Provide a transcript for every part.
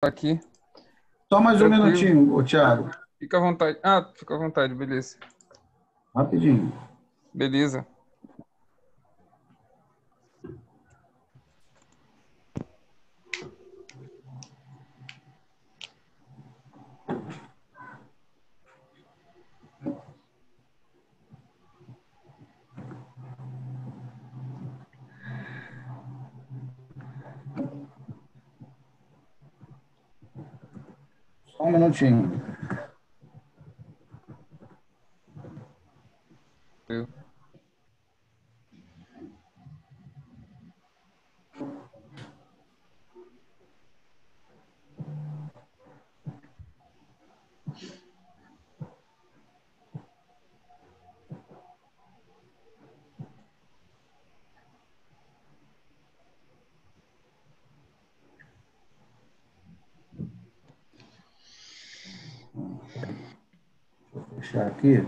Aqui, Só mais um tranquilo. minutinho, ô, Thiago. Fica à vontade. Ah, fica à vontade, beleza. Rapidinho. Beleza. Só um minutinho. Eu. Vou fechar aqui.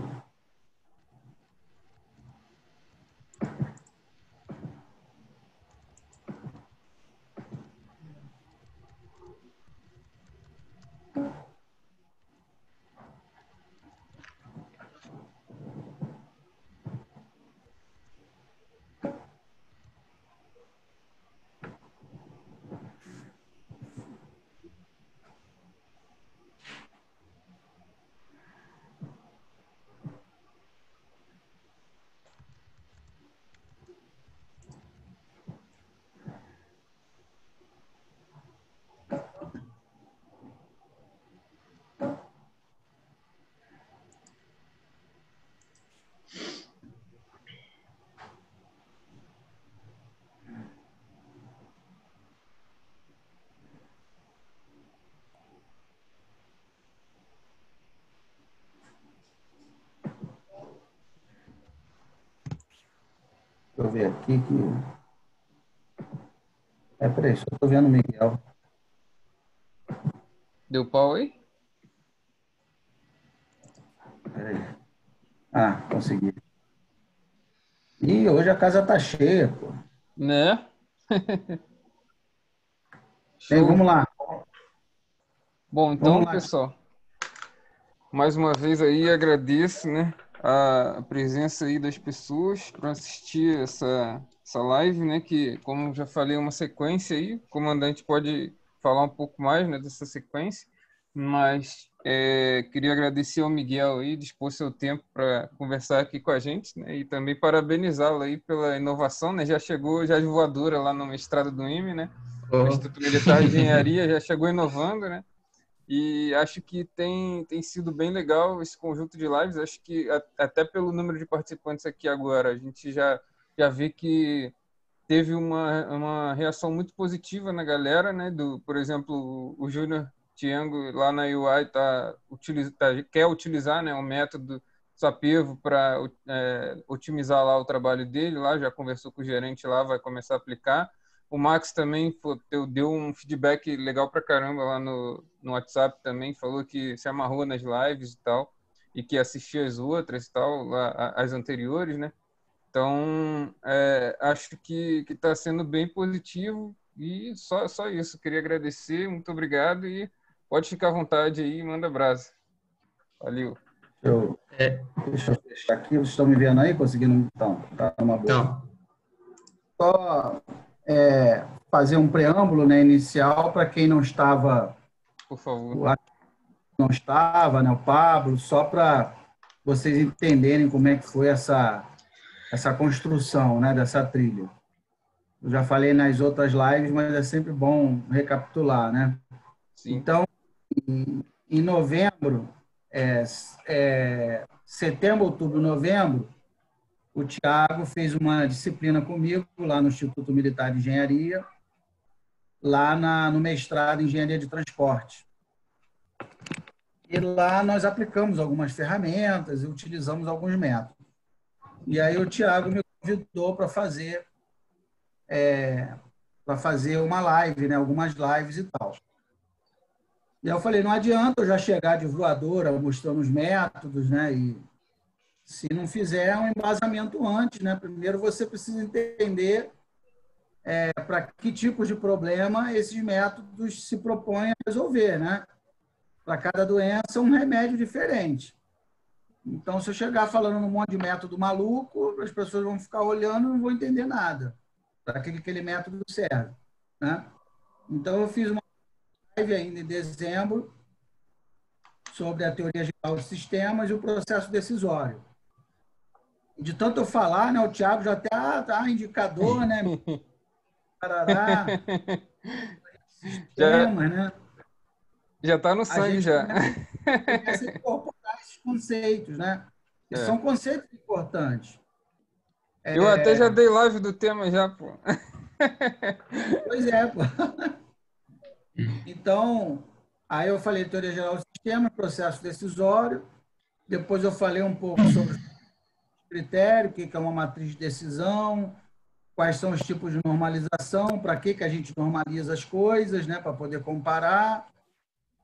Deixa eu ver aqui que. Peraí, só estou vendo o Miguel. Deu pau aí? Peraí. Ah, consegui. Ih, hoje a casa tá cheia, pô. Né? Bem, Show. vamos lá. Bom, Vamos então, lá. pessoal, mais uma vez aí agradeço, né, a presença aí das pessoas para assistir essa live, né, que, como já falei, é uma sequência aí. O comandante pode falar um pouco mais, né, dessa sequência, mas queria agradecer ao Miguel aí, dispor seu tempo para conversar aqui com a gente, né, e também parabenizá-lo aí pela inovação, né, já chegou já de voadora lá no mestrado do IME, né, no Ô, Instituto Militar de Engenharia, já chegou inovando, né. E acho que tem sido bem legal esse conjunto de lives. Acho que até pelo número de participantes aqui agora, a gente já vê que teve uma reação muito positiva na galera, né? Por exemplo, o Júnior Tiango lá na UI quer utilizar, né, o método Sapevo para otimizar lá o trabalho dele, lá já conversou com o gerente lá, vai começar a aplicar. O Max também deu um feedback legal pra caramba lá no WhatsApp também, falou que se amarrou nas lives e tal, e que assistia as outras e tal, as anteriores, né? Então, acho que está sendo bem positivo e só isso. Queria agradecer, muito obrigado e pode ficar à vontade aí, manda brasa. Valeu. eu, É, deixa eu fechar aqui. Vocês estão me vendo aí? Conseguindo? Então, tá numa boa. então, Só fazer um preâmbulo, né, inicial para quem não estava, Por favor. não estava, né, o Pablo, só para vocês entenderem como é que foi essa construção, né, dessa trilha. Eu já falei nas outras lives, mas é sempre bom recapitular, né? Sim. Então, em novembro, setembro, outubro, novembro, o Tiago fez uma disciplina comigo lá no Instituto Militar de Engenharia, lá no mestrado em Engenharia de Transporte. E lá nós aplicamos algumas ferramentas e utilizamos alguns métodos. E aí o Tiago me convidou para fazer uma live, né? Algumas lives e tal. E aí eu falei, não adianta eu já chegar de voadora mostrando os métodos, né? E se não fizer um embasamento antes, né? Primeiro você precisa entender para que tipos de problema esses métodos se propõem a resolver, né? Para cada doença, um remédio diferente. Então, se eu chegar falando um monte de método maluco, as pessoas vão ficar olhando e não vão entender nada para que aquele método serve, né? Então, eu fiz uma live ainda em dezembro sobre a teoria geral de sistemas e o processo decisório. De tanto eu falar, né, o Thiago já até indicador, né? Parará, Já, sistemas, né? já tá no A sangue gente já. começa a incorporar esses conceitos, né? E É. são conceitos importantes. Eu até já dei live do tema já, pô. Pois é, pô. Então, aí eu falei teoria geral do sistema, processo decisório. Depois eu falei um pouco sobre os critérios, o que é uma matriz de decisão, quais são os tipos de normalização, para que a gente normaliza as coisas, né, para poder comparar,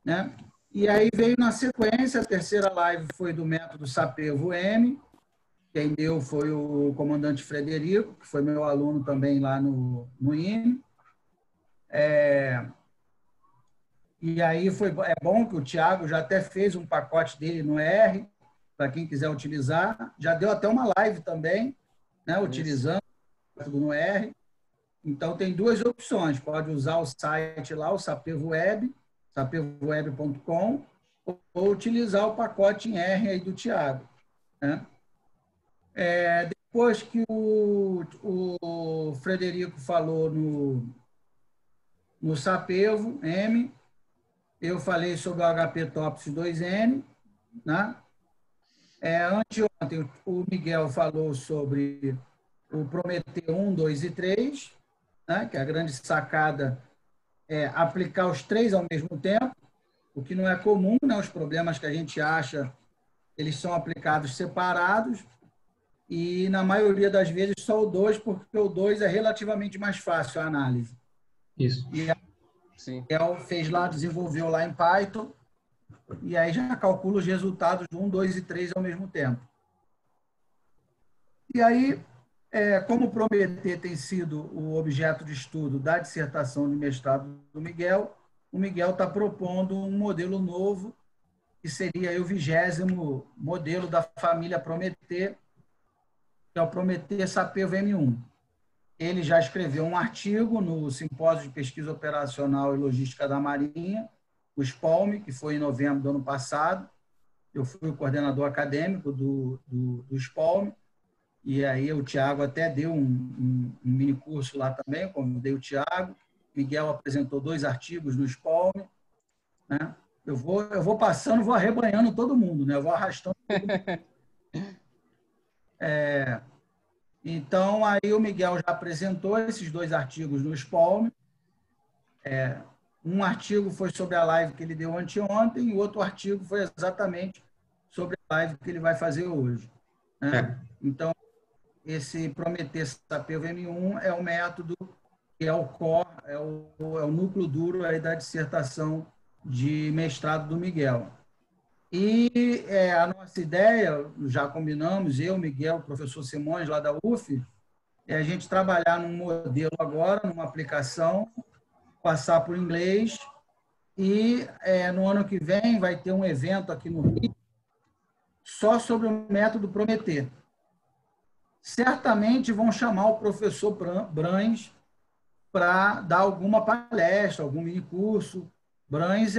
né? E aí veio na sequência, a terceira live foi do método Sapevo-M, quem deu foi o comandante Frederico, que foi meu aluno também lá no INE. E aí é bom que o Thiago já até fez um pacote dele no R, para quem quiser utilizar. Já deu até uma live também, né, utilizando tudo no R. Então, tem duas opções. Pode usar o site lá, o Sapevo Web, sapevoweb.com, ou utilizar o pacote em R aí do Thiago, né? Depois que o Frederico falou no Sapevo M, eu falei sobre o HP Tops 2N, né? Anteontem, o Miguel falou sobre o Prometeu 1, 2 e 3, né? Que a grande sacada é aplicar os três ao mesmo tempo, o que não é comum, né? Os problemas que a gente acha, eles são aplicados separados, e na maioria das vezes só o 2, porque o 2 é relativamente mais fácil a análise. Isso. E a Miguel fez lá, desenvolveu lá em Python, e aí já calcula os resultados do 1, 2 e 3 ao mesmo tempo. E aí, como Prometer tem sido o objeto de estudo da dissertação de mestrado do Miguel, o Miguel está propondo um modelo novo, que seria aí o 20º modelo da família Prometer, que é o Prometer Sapevo M1. Ele já escreveu um artigo no Simpósio de Pesquisa Operacional e Logística da Marinha, o SPOLM, que foi em novembro do ano passado. Eu fui o coordenador acadêmico do SPOLM, e aí o Thiago até deu um mini curso lá também, eu convidei o Thiago. Miguel apresentou 2 artigos no SPOLM, né? Eu vou passando, vou arrebanhando todo mundo, né? Eu vou arrastando todo mundo. Então, aí o Miguel já apresentou esses 2 artigos no SPOLM. Um artigo foi sobre a live que ele deu anteontem, e o outro artigo foi exatamente sobre a live que ele vai fazer hoje, né? Então, esse Prometer Sapevo M1 é o método que é o core, é o núcleo duro aí da dissertação de mestrado do Miguel. E a nossa ideia, já combinamos, eu, Miguel, o professor Simões, lá da UF, é a gente trabalhar num modelo agora, numa aplicação, passar por inglês, e no ano que vem vai ter um evento aqui no Rio só sobre o método Prometer. Certamente vão chamar o professor Brans para dar alguma palestra, algum mini curso. Brans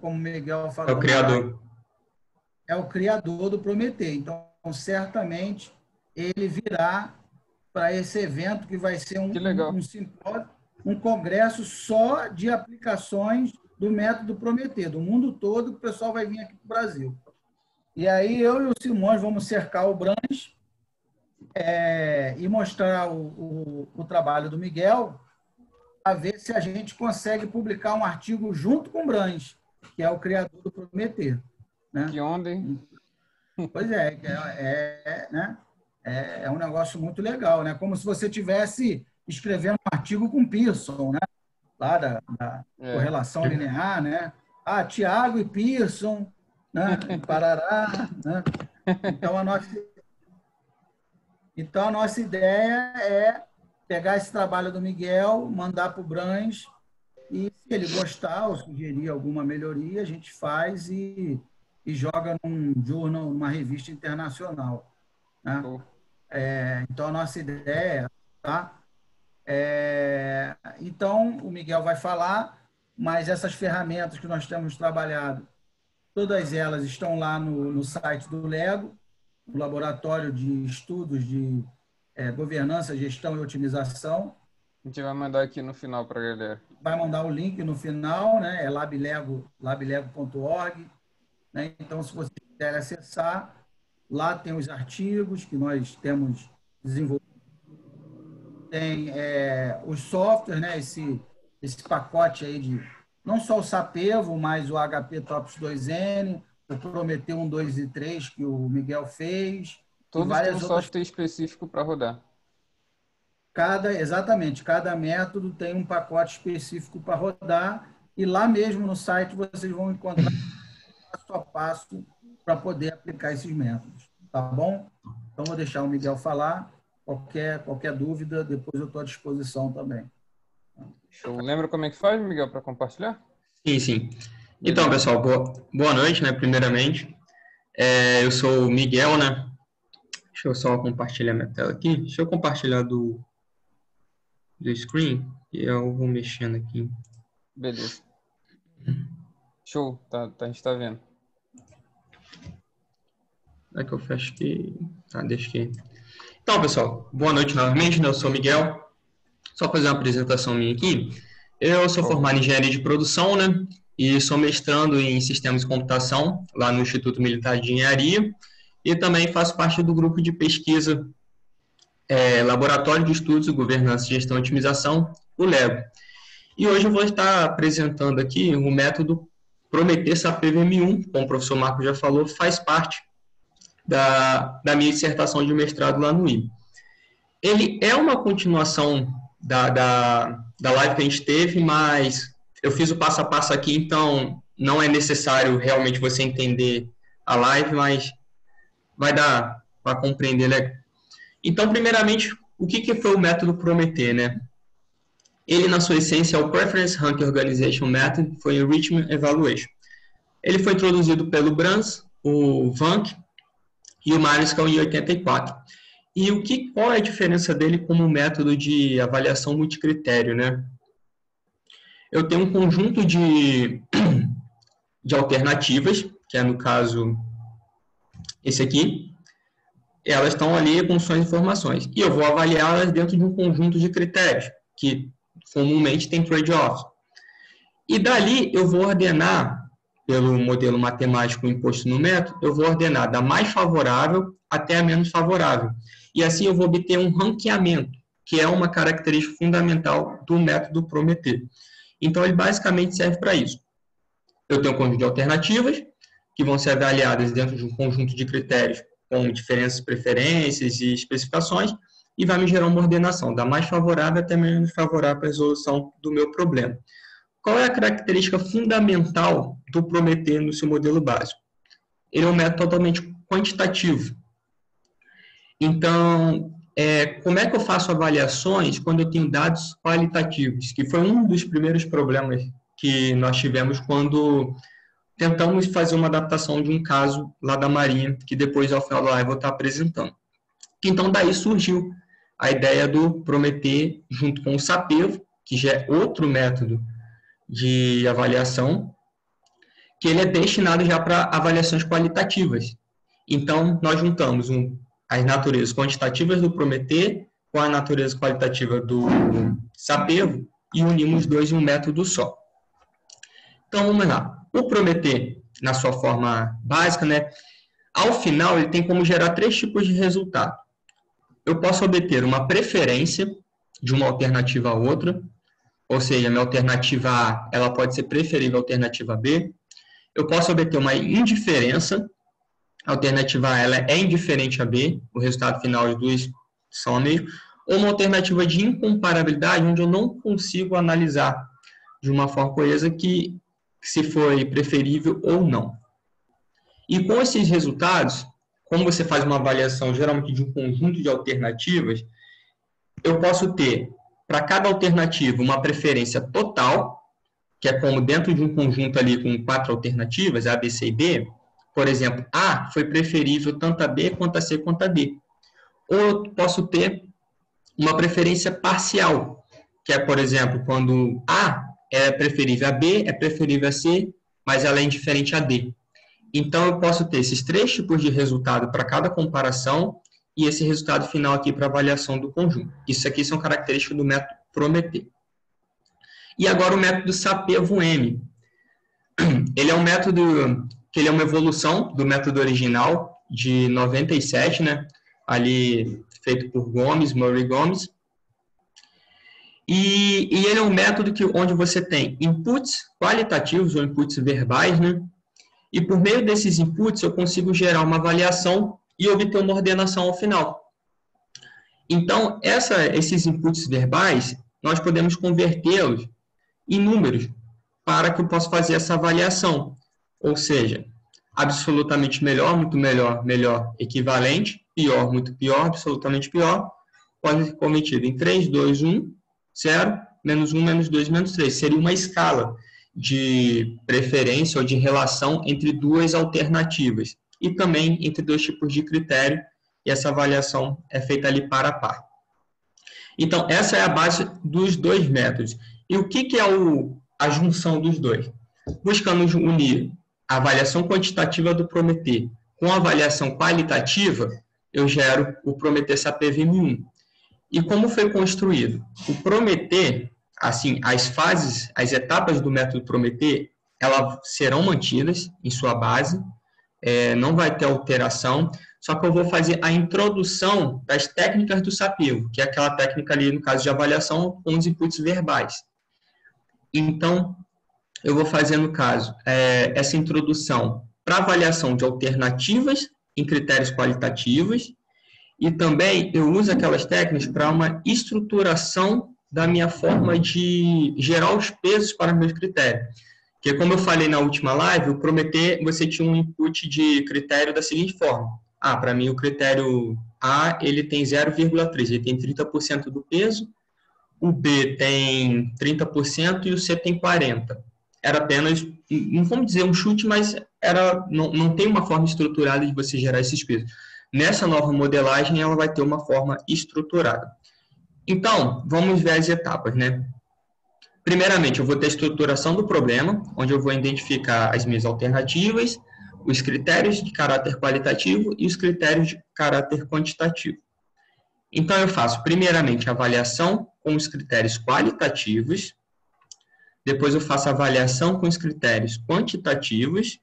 como o Miguel falou, é o criador. É o criador do Prometer. Então, certamente, ele virá para esse evento que vai ser um simpósio, um congresso só de aplicações do método Prometer, do mundo todo, que o pessoal vai vir aqui para o Brasil. E aí eu e o Simões vamos cercar o Brans e mostrar o trabalho do Miguel, a ver se a gente consegue publicar um artigo junto com o Brans, que é o criador do Prometer, né? Que onda, hein? Pois né? É um negócio muito legal, né? Como se você tivesse escrevendo um artigo com Pearson, né? Lá da correlação linear, né? Thiago e Pearson, né? Parará, né? Então, a nossa ideia é pegar esse trabalho do Miguel, mandar para o Brans, e se ele gostar ou sugerir alguma melhoria, a gente faz e joga num jornal, numa revista internacional, né? Show. Então, a nossa ideia, tá? Então, o Miguel vai falar, mas essas ferramentas que nós temos trabalhado, todas elas estão lá no site do Lego, no Laboratório de Estudos de Governança, Gestão e Otimização. A gente vai mandar aqui no final para a galera. Vai mandar o link no final, né? É lablego.org. Né? Então, se você quiser acessar, lá tem os artigos que nós temos desenvolvido. Tem os softwares, né? Esse pacote aí de não só o Sapevo, mas o HP TOPS 2N, o Prometeu 1, 2 e 3 que o Miguel fez. Todos e várias têm um outras. software específico para rodar. Exatamente, cada método tem um pacote específico para rodar e lá mesmo no site vocês vão encontrar passo a passo para poder aplicar esses métodos, tá bom? Então, vou deixar o Miguel falar. Qualquer dúvida, depois eu estou à disposição também. Show. Lembra como é que faz, Miguel, para compartilhar? Sim, sim. Então, pessoal, boa noite, né, primeiramente. Eu sou o Miguel, né? Deixa eu só compartilhar minha tela aqui. Deixa eu compartilhar do screen e eu vou mexendo aqui. Beleza. Show, a gente tá vendo. É que eu fecho aqui. Tá, deixa aqui. Então, pessoal, boa noite novamente, né? Eu sou o Miguel. Só fazer uma apresentação minha aqui. Eu sou formado em Engenharia de Produção, né? E sou mestrando em Sistemas de Computação, lá no Instituto Militar de Engenharia. E também faço parte do grupo de pesquisa Laboratório de Estudos de Governança, Gestão e Otimização, o LEGO. E hoje eu vou estar apresentando aqui o método Prometer Sapevo M1, como o professor Marco já falou, faz parte da minha dissertação de mestrado lá no IB. Ele é uma continuação da live que a gente teve, mas eu fiz o passo a passo aqui, então não é necessário realmente você entender a live, mas vai dar para compreender, né? Então, primeiramente, o que foi o método Prometer, né? Ele, na sua essência, é o Preference Rank Organization Method for Enrichment Evaluation. Ele foi introduzido pelo Brans, o Vanck e o Mariscal em 84. E qual é a diferença dele como método de avaliação multicritério, né? Eu tenho um conjunto de alternativas, que é, no caso, esse aqui. Elas estão ali com suas informações. E eu vou avaliá-las dentro de um conjunto de critérios, que comumente tem trade-offs. E dali eu vou ordenar, pelo modelo matemático imposto no método, eu vou ordenar da mais favorável até a menos favorável. E assim eu vou obter um ranqueamento, que é uma característica fundamental do método Prometer. Então, ele basicamente serve para isso. Eu tenho um conjunto de alternativas, que vão ser avaliadas dentro de um conjunto de critérios com diferentes preferências e especificações, e vai me gerar uma ordenação, da mais favorável até menos favorável para a resolução do meu problema. Qual é a característica fundamental do Prometer no seu modelo básico? Ele é um método totalmente quantitativo. Então, como é que eu faço avaliações quando eu tenho dados qualitativos? Que foi um dos primeiros problemas que nós tivemos quando tentamos fazer uma adaptação de um caso lá da Marinha, que depois, ao final da live, eu vou estar apresentando. Então, daí surgiu a ideia do Prometer junto com o Sapevo, que já é outro método de avaliação, que ele é destinado já para avaliações qualitativas. Então, nós juntamos as naturezas quantitativas do Prometer com a natureza qualitativa do Sapevo e unimos os dois em um método só. Então, vamos lá. O Prometer, na sua forma básica, né, ao final, ele tem como gerar 3 tipos de resultado. Eu posso obter uma preferência de uma alternativa a outra, ou seja, a minha alternativa A ela pode ser preferível à alternativa B. Eu posso obter uma indiferença, a alternativa A ela é indiferente a B, o resultado final os dois são o mesmo, ou uma alternativa de incomparabilidade, onde eu não consigo analisar de uma forma coesa que se foi preferível ou não. E com esses resultados, como você faz uma avaliação geralmente de um conjunto de alternativas, eu posso ter, para cada alternativa, uma preferência total, que é como dentro de um conjunto ali com 4 alternativas, A, B, C e D, por exemplo, A foi preferível tanto a B, quanto a C, quanto a D. Ou eu posso ter uma preferência parcial, que é, por exemplo, quando A é preferível a B, é preferível a C, mas ela é indiferente a D. Então, eu posso ter esses 3 tipos de resultado para cada comparação e esse resultado final aqui para avaliação do conjunto. Isso aqui são características do método Prometer. E agora o método Sapiev-Wemme. Ele é um método que ele é uma evolução do método original de 97, né? Ali feito por Murray Gomes. E ele é um método onde você tem inputs qualitativos ou inputs verbais, né? E por meio desses inputs eu consigo gerar uma avaliação e obter uma ordenação ao final. Então, esses inputs verbais, nós podemos convertê-los em números para que eu possa fazer essa avaliação. Ou seja, absolutamente melhor, muito melhor, melhor, equivalente, pior, muito pior, absolutamente pior, pode ser convertido em 3, 2, 1, 0, menos 1, menos 2, menos 3. Seria uma escala de preferência ou de relação entre duas alternativas e também entre 2 tipos de critério, e essa avaliação é feita ali par a par. Então, essa é a base dos 2 métodos. E o que é a junção dos 2? Buscando unir a avaliação quantitativa do Prometer com a avaliação qualitativa, eu gero o Prometer Sapiev-Wemme 1. E como foi construído? O Prometer, assim, as etapas do método Prometer, elas serão mantidas em sua base, não vai ter alteração, só que eu vou fazer a introdução das técnicas do Sapiev, que é aquela técnica ali, no caso de avaliação, com os inputs verbais. Então, eu vou fazer, no caso, essa introdução para avaliação de alternativas em critérios qualitativos, e também eu uso aquelas técnicas para uma estruturação da minha forma de gerar os pesos para meus critérios. Porque, como eu falei na última live, o Prometer, você tinha um input de critério da seguinte forma. Para mim, o critério A, ele tem 0,3, ele tem 30% do peso, o B tem 30% e o C tem 40%. Era apenas, não vamos dizer um chute, mas não tem uma forma estruturada de você gerar esses pesos. Nessa nova modelagem, ela vai ter uma forma estruturada. Então, vamos ver as etapas, né? Primeiramente, eu vou ter a estruturação do problema, onde eu vou identificar as minhas alternativas, os critérios de caráter qualitativo e os critérios de caráter quantitativo. Então, eu faço, primeiramente, a avaliação com os critérios qualitativos, depois eu faço a avaliação com os critérios quantitativos,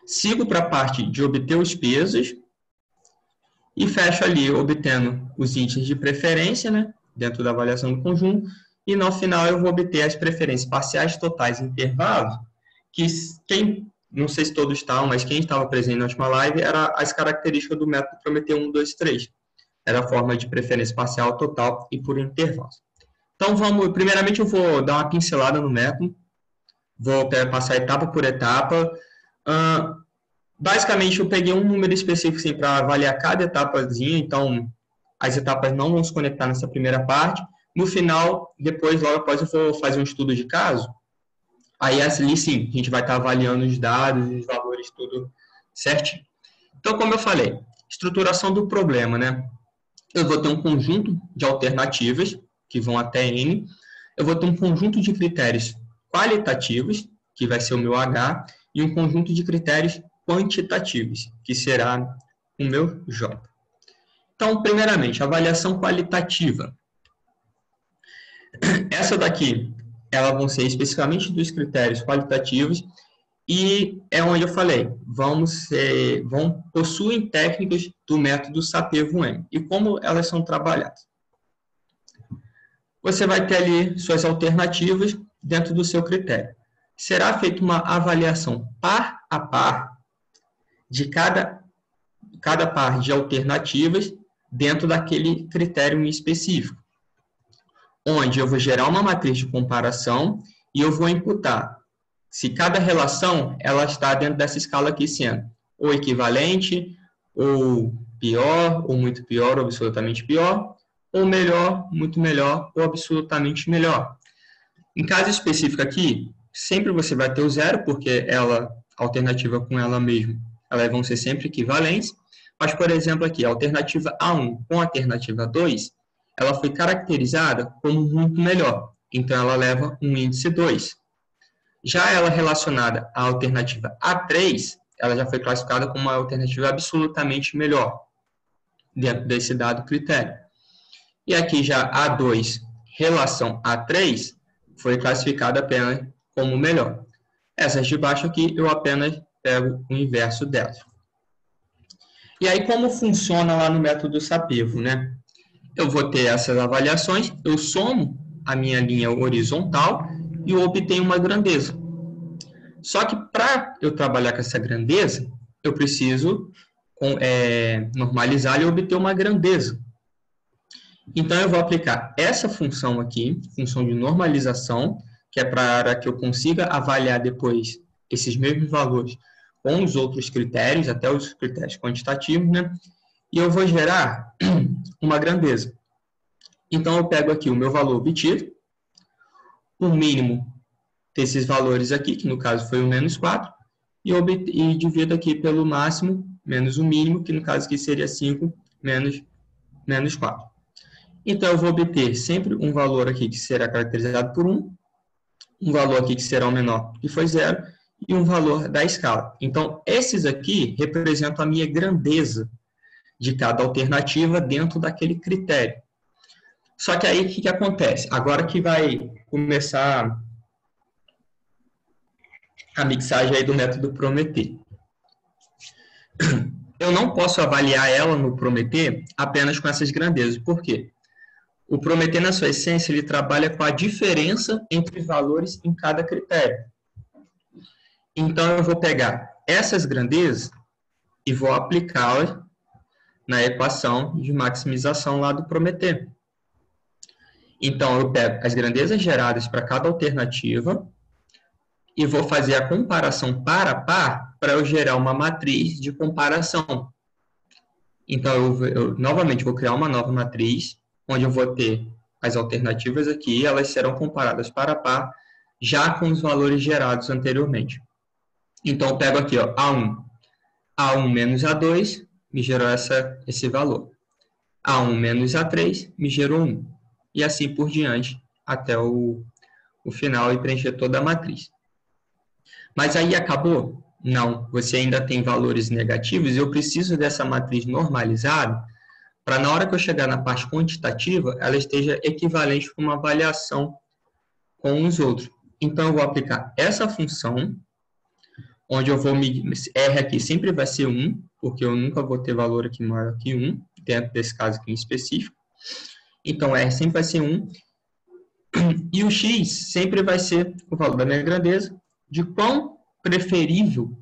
sigo para a parte de obter os pesos, e fecho ali, obtendo os índices de preferência, né, dentro da avaliação do conjunto, e no final eu vou obter as preferências parciais, totais e intervalos, que não sei se todos estavam, mas quem estava presente na última live, era as características do método Prometer 1, 2, 3. Era a forma de preferência parcial, total e por intervalos. Então, primeiramente eu vou dar uma pincelada no método, vou passar etapa por etapa. Basicamente, eu peguei um número específico assim, para avaliar cada etapazinha, então as etapas não vão se conectar nessa primeira parte. No final, logo após, eu vou fazer um estudo de caso. Aí, ali sim, a gente vai estar avaliando os dados, os valores, tudo certinho. Então, como eu falei, estruturação do problema, né? Eu vou ter um conjunto de alternativas, que vão até N. Eu vou ter um conjunto de critérios qualitativos, que vai ser o meu H, e um conjunto de critérios quantitativos, que será o meu J. Então, primeiramente, avaliação qualitativa. Essa daqui, elas vão ser especificamente dos critérios qualitativos, e é onde eu falei, possuem técnicas do método Sapiev-Wemme. E como elas são trabalhadas? Você vai ter ali suas alternativas dentro do seu critério. Será feita uma avaliação par a par de cada par de alternativas dentro daquele critério específico, onde eu vou gerar uma matriz de comparação e eu vou imputar se cada relação ela está dentro dessa escala aqui, sendo ou equivalente, ou pior, ou muito pior, ou absolutamente pior, ou melhor, muito melhor, ou absolutamente melhor. Em caso específico aqui, sempre você vai ter o zero, porque a alternativa com ela mesma, elas vão ser sempre equivalentes. Mas, por exemplo, aqui, a alternativa A1 com a alternativa 2, ela foi caracterizada como muito melhor. Então, ela leva um índice 2. Já ela relacionada à alternativa A3, ela já foi classificada como uma alternativa absolutamente melhor, dentro desse dado critério. E aqui já A2, relação A3, foi classificada apenas como melhor. Essas de baixo aqui, eu apenas pego o inverso delas. E aí, como funciona lá no método Sapevo, né? Eu vou ter essas avaliações, eu somo a minha linha horizontal e eu obtenho uma grandeza. Só que para eu trabalhar com essa grandeza, eu preciso normalizar e obter uma grandeza. Então, eu vou aplicar essa função aqui, função de normalização, que é para que eu consiga avaliar depois esses mesmos valores com os outros critérios, até os critérios quantitativos, né? E eu vou gerar uma grandeza. Então, eu pego aqui o meu valor obtido, o mínimo desses valores aqui, que no caso foi o menos 4, e divido aqui pelo máximo menos o mínimo, que no caso aqui seria 5 menos 4. Então, eu vou obter sempre um valor aqui que será caracterizado por 1, um valor aqui que será o menor, que foi 0, e um valor da escala. Então, esses aqui representam a minha grandeza de cada alternativa dentro daquele critério. Só que aí, o que acontece? Agora que vai começar a mixagem aí do método Prometer. Eu não posso avaliar ela no Prometer apenas com essas grandezas. Por quê? O Prometer, na sua essência, ele trabalha com a diferença entre os valores em cada critério. Então, eu vou pegar essas grandezas e vou aplicá-las na equação de maximização lá do Prometer. Então, eu pego as grandezas geradas para cada alternativa e vou fazer a comparação par a par para eu gerar uma matriz de comparação. Então, eu novamente vou criar uma nova matriz, onde eu vou ter as alternativas aqui, e elas serão comparadas par a par, já com os valores gerados anteriormente. Então, eu pego aqui, ó, A1 menos A2 me gerou esse valor. A1 menos A3 me gerou 1. E assim por diante, até o final e preencher toda a matriz. Mas aí acabou? Não, você ainda tem valores negativos e eu preciso dessa matriz normalizada para na hora que eu chegar na parte quantitativa, ela esteja equivalente com uma avaliação com os outros. Então, eu vou aplicar essa função, onde eu vou medir, R aqui sempre vai ser 1, porque eu nunca vou ter valor aqui maior que 1, dentro desse caso aqui em específico. Então, R sempre vai ser 1. E o X sempre vai ser o valor da minha grandeza, de quão preferível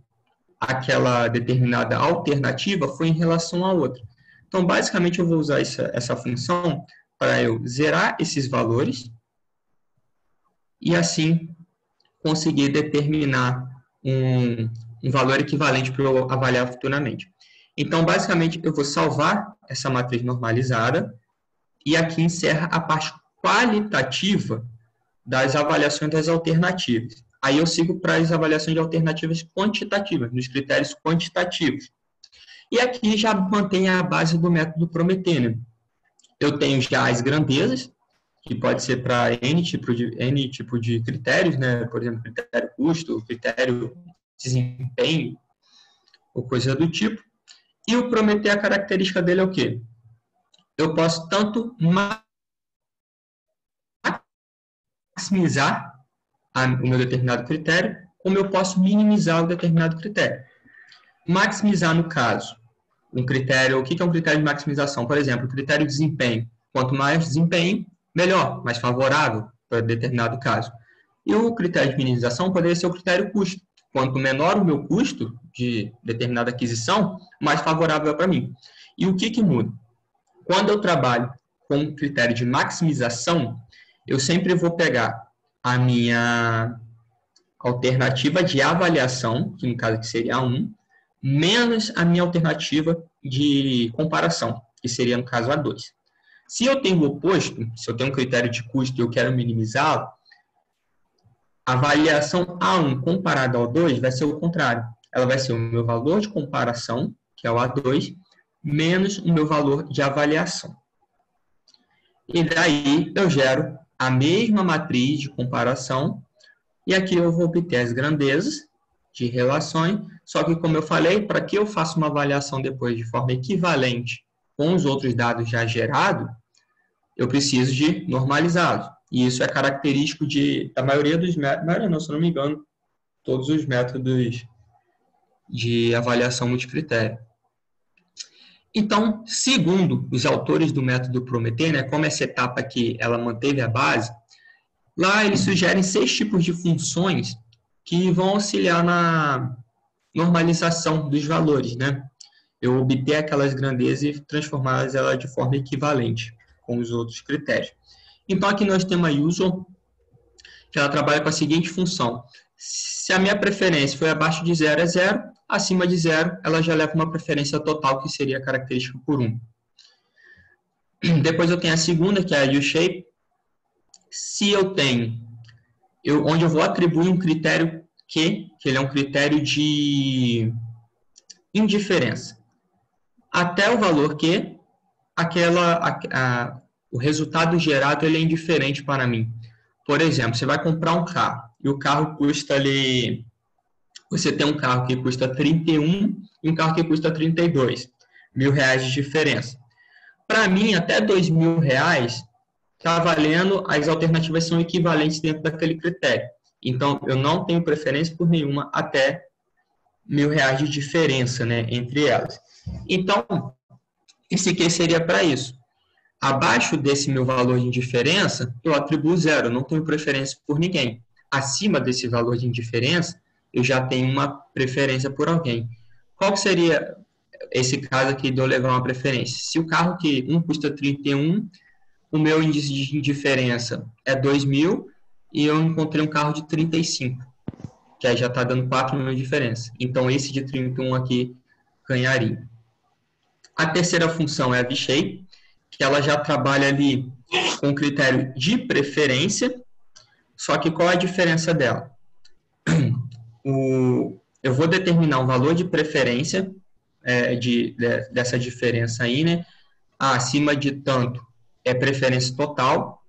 aquela determinada alternativa foi em relação à outra. Então, basicamente, eu vou usar essa função para eu zerar esses valores e, assim, conseguir determinar um valor equivalente para eu avaliar futuramente. Então, basicamente, eu vou salvar essa matriz normalizada e aqui encerra a parte qualitativa das avaliações das alternativas. Aí eu sigo para as avaliações de alternativas quantitativas, nos critérios quantitativos. E aqui já mantém a base do método Prometer, né? Eu tenho já as grandezas, que pode ser para N tipo de critérios, né? Por exemplo, critério custo, critério desempenho, ou coisa do tipo. E o Prometer, a característica dele é o quê? Eu posso tanto maximizar o meu determinado critério, como eu posso minimizar o determinado critério. Maximizar, no caso, um critério, o que é um critério de maximização? Por exemplo, o critério de desempenho. Quanto mais desempenho, melhor, mais favorável para determinado caso. E o critério de minimização poderia ser o critério custo. Quanto menor o meu custo de determinada aquisição, mais favorável é para mim. E o que muda? Quando eu trabalho com o critério de maximização, eu sempre vou pegar a minha alternativa de avaliação, que no caso aqui seria A1, menos a minha alternativa de comparação, que seria no caso A2. Se eu tenho o oposto, se eu tenho um critério de custo e eu quero minimizá-lo, a variação A1 comparada ao 2 vai ser o contrário. Ela vai ser o meu valor de comparação, que é o A2, menos o meu valor de avaliação. E daí eu gero a mesma matriz de comparação, e aqui eu vou obter as grandezas de relações, só que, como eu falei, para que eu faça uma avaliação depois de forma equivalente com os outros dados já gerados, eu preciso de normalizá-los. E isso é característico da maioria dos métodos, se não me engano, todos os métodos de avaliação multicritério. Então, segundo os autores do método Prometei, né, como essa etapa aqui ela manteve a base, lá eles sugerem 6 tipos de funções que vão auxiliar na normalização dos valores, né? Eu obter aquelas grandezas e transformá-las ela de forma equivalente com os outros critérios. Então, aqui nós temos a user, que ela trabalha com a seguinte função. Se a minha preferência foi abaixo de 0 é 0, acima de 0, ela já leva uma preferência total, que seria a característica por 1. Depois eu tenho a segunda, que é a U-shape. Se eu tenho, onde eu vou atribuir um critério que ele é um critério de indiferença. Até o valor que o resultado gerado ele é indiferente para mim. Por exemplo, você vai comprar um carro e o carro custa ali... Você tem um carro que custa 31 e um carro que custa 32 mil reais de diferença. Para mim, até 2 mil reais está valendo, as alternativas são equivalentes dentro daquele critério. Então, eu não tenho preferência por nenhuma até 1.000 reais de diferença, né, entre elas. Então, esse aqui seria para isso. Abaixo desse meu valor de indiferença, eu atribuo 0, eu não tenho preferência por ninguém. Acima desse valor de indiferença, eu já tenho uma preferência por alguém. Qual que seria esse caso aqui de eu levar uma preferência? Se o carro que um custa 31, o meu índice de indiferença é 2.000 e eu encontrei um carro de 35, que aí já está dando 4 mil de diferença. Então, esse de 31 aqui ganharia. A terceira função é a V-shape, que ela já trabalha ali com o critério de preferência, só que qual é a diferença dela? Eu vou determinar um valor de preferência dessa diferença aí, né? Acima de tanto é preferência total,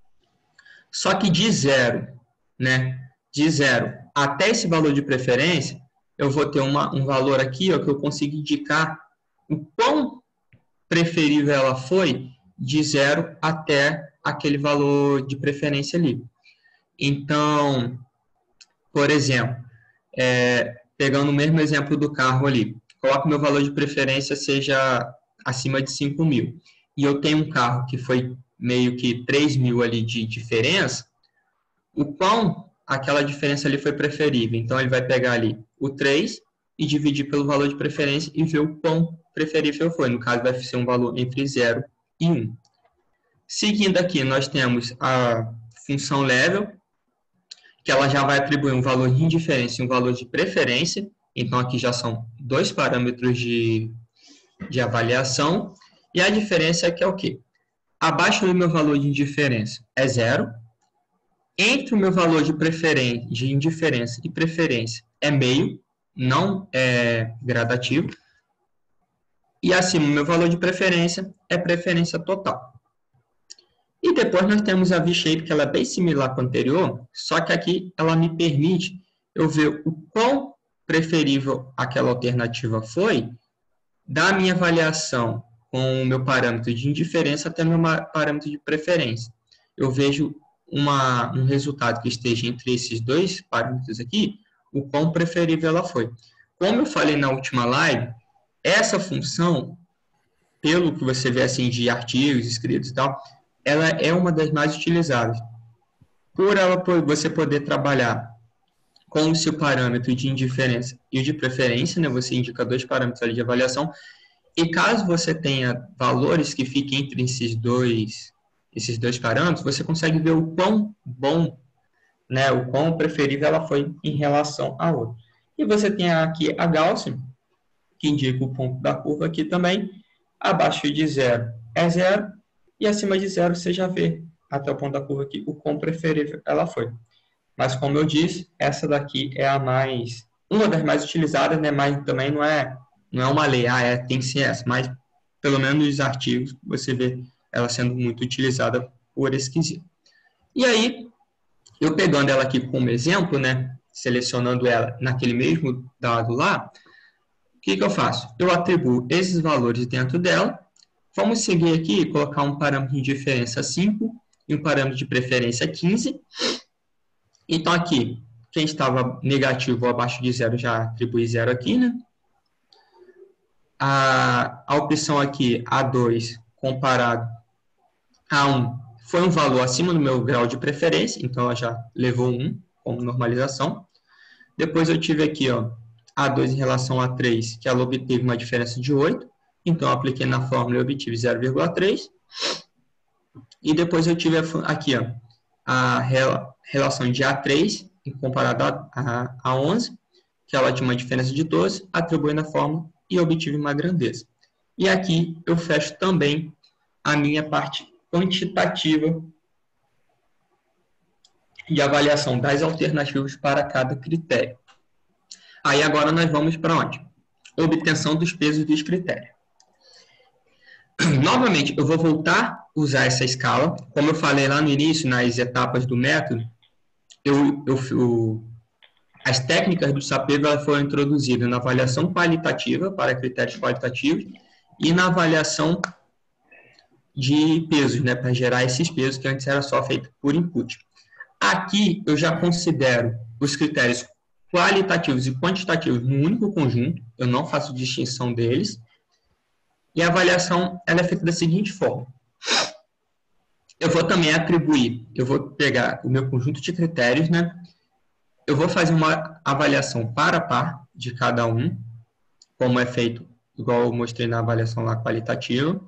só que de 0, né? De 0 até esse valor de preferência, eu vou ter um valor aqui, ó, que eu consigo indicar o quão preferível ela foi de 0 até aquele valor de preferência ali. Então, por exemplo, pegando o mesmo exemplo do carro ali, coloco meu valor de preferência seja acima de 5.000, e eu tenho um carro que foi meio que 3.000 ali de diferença, o quão aquela diferença ali foi preferível. Então, ele vai pegar ali o 3 e dividir pelo valor de preferência e ver o quão preferível foi. No caso, vai ser um valor entre 0 e 1. Seguindo aqui, nós temos a função level, que ela já vai atribuir um valor de indiferença e um valor de preferência. Então, aqui já são 2 parâmetros de avaliação. E a diferença é que é o quê? Abaixo do meu valor de indiferença é 0. Entre o meu valor de indiferença e preferência é meio, não é gradativo. E acima, o meu valor de preferência é preferência total. E depois nós temos a V-shape, que ela é bem similar com a anterior, só que aqui ela me permite eu ver o quão preferível aquela alternativa foi da minha avaliação com o meu parâmetro de indiferença até o meu parâmetro de preferência. Eu vejo um resultado que esteja entre esses 2 parâmetros aqui, o quão preferível ela foi. Como eu falei na última live, essa função, pelo que você vê assim de artigos escritos e tal, ela é uma das mais utilizadas. Por você poder trabalhar com o seu parâmetro de indiferença e o de preferência, né? Você indica 2 parâmetros ali de avaliação, e caso você tenha valores que fiquem entre esses dois parâmetros, você consegue ver o quão bom, né, o quão preferível ela foi em relação a outro. E você tem aqui a Gaussian, que indica o ponto da curva aqui também, abaixo de 0 é 0, e acima de 0 você já vê, até o ponto da curva aqui, o quão preferível ela foi. Mas, como eu disse, essa daqui é uma das mais utilizadas, né? Mas também não é uma lei, tem que ser essa, mas pelo menos nos artigos você vê ela sendo muito utilizada por esse quesito. E aí, eu pegando ela aqui como exemplo, né? Selecionando ela naquele mesmo dado lá, o que eu faço? Eu atribuo esses valores dentro dela. Vamos seguir aqui e colocar um parâmetro de diferença 5 e um parâmetro de preferência 15. Então, aqui, quem estava negativo ou abaixo de 0 já atribui 0 aqui, né? A opção aqui, A2, comparado a 1, foi um valor acima do meu grau de preferência, então ela já levou 1 como normalização. Depois eu tive aqui, ó, A2 em relação a 3, que ela obteve uma diferença de 8, então eu apliquei na fórmula e obtive 0,3. E depois eu tive aqui, ó, a relação de A3 comparado a 11, que ela tinha uma diferença de 12, atribuí na fórmula e obtive uma grandeza. E aqui eu fecho também a minha parte quantitativa de avaliação das alternativas para cada critério. Aí agora nós vamos para onde? Obtenção dos pesos dos critérios. Novamente, eu vou voltar a usar essa escala. Como eu falei lá no início, nas etapas do método, as técnicas do SAPEVO foram introduzidas na avaliação qualitativa, para critérios qualitativos, e na avaliação de pesos, né, para gerar esses pesos, que antes era só feito por input. Aqui, eu já considero os critérios qualitativos e quantitativos no único conjunto, eu não faço distinção deles, e a avaliação ela é feita da seguinte forma. Eu vou também atribuir, eu vou pegar o meu conjunto de critérios, né? Eu vou fazer uma avaliação par a par de cada um, como é feito, igual eu mostrei na avaliação lá qualitativa,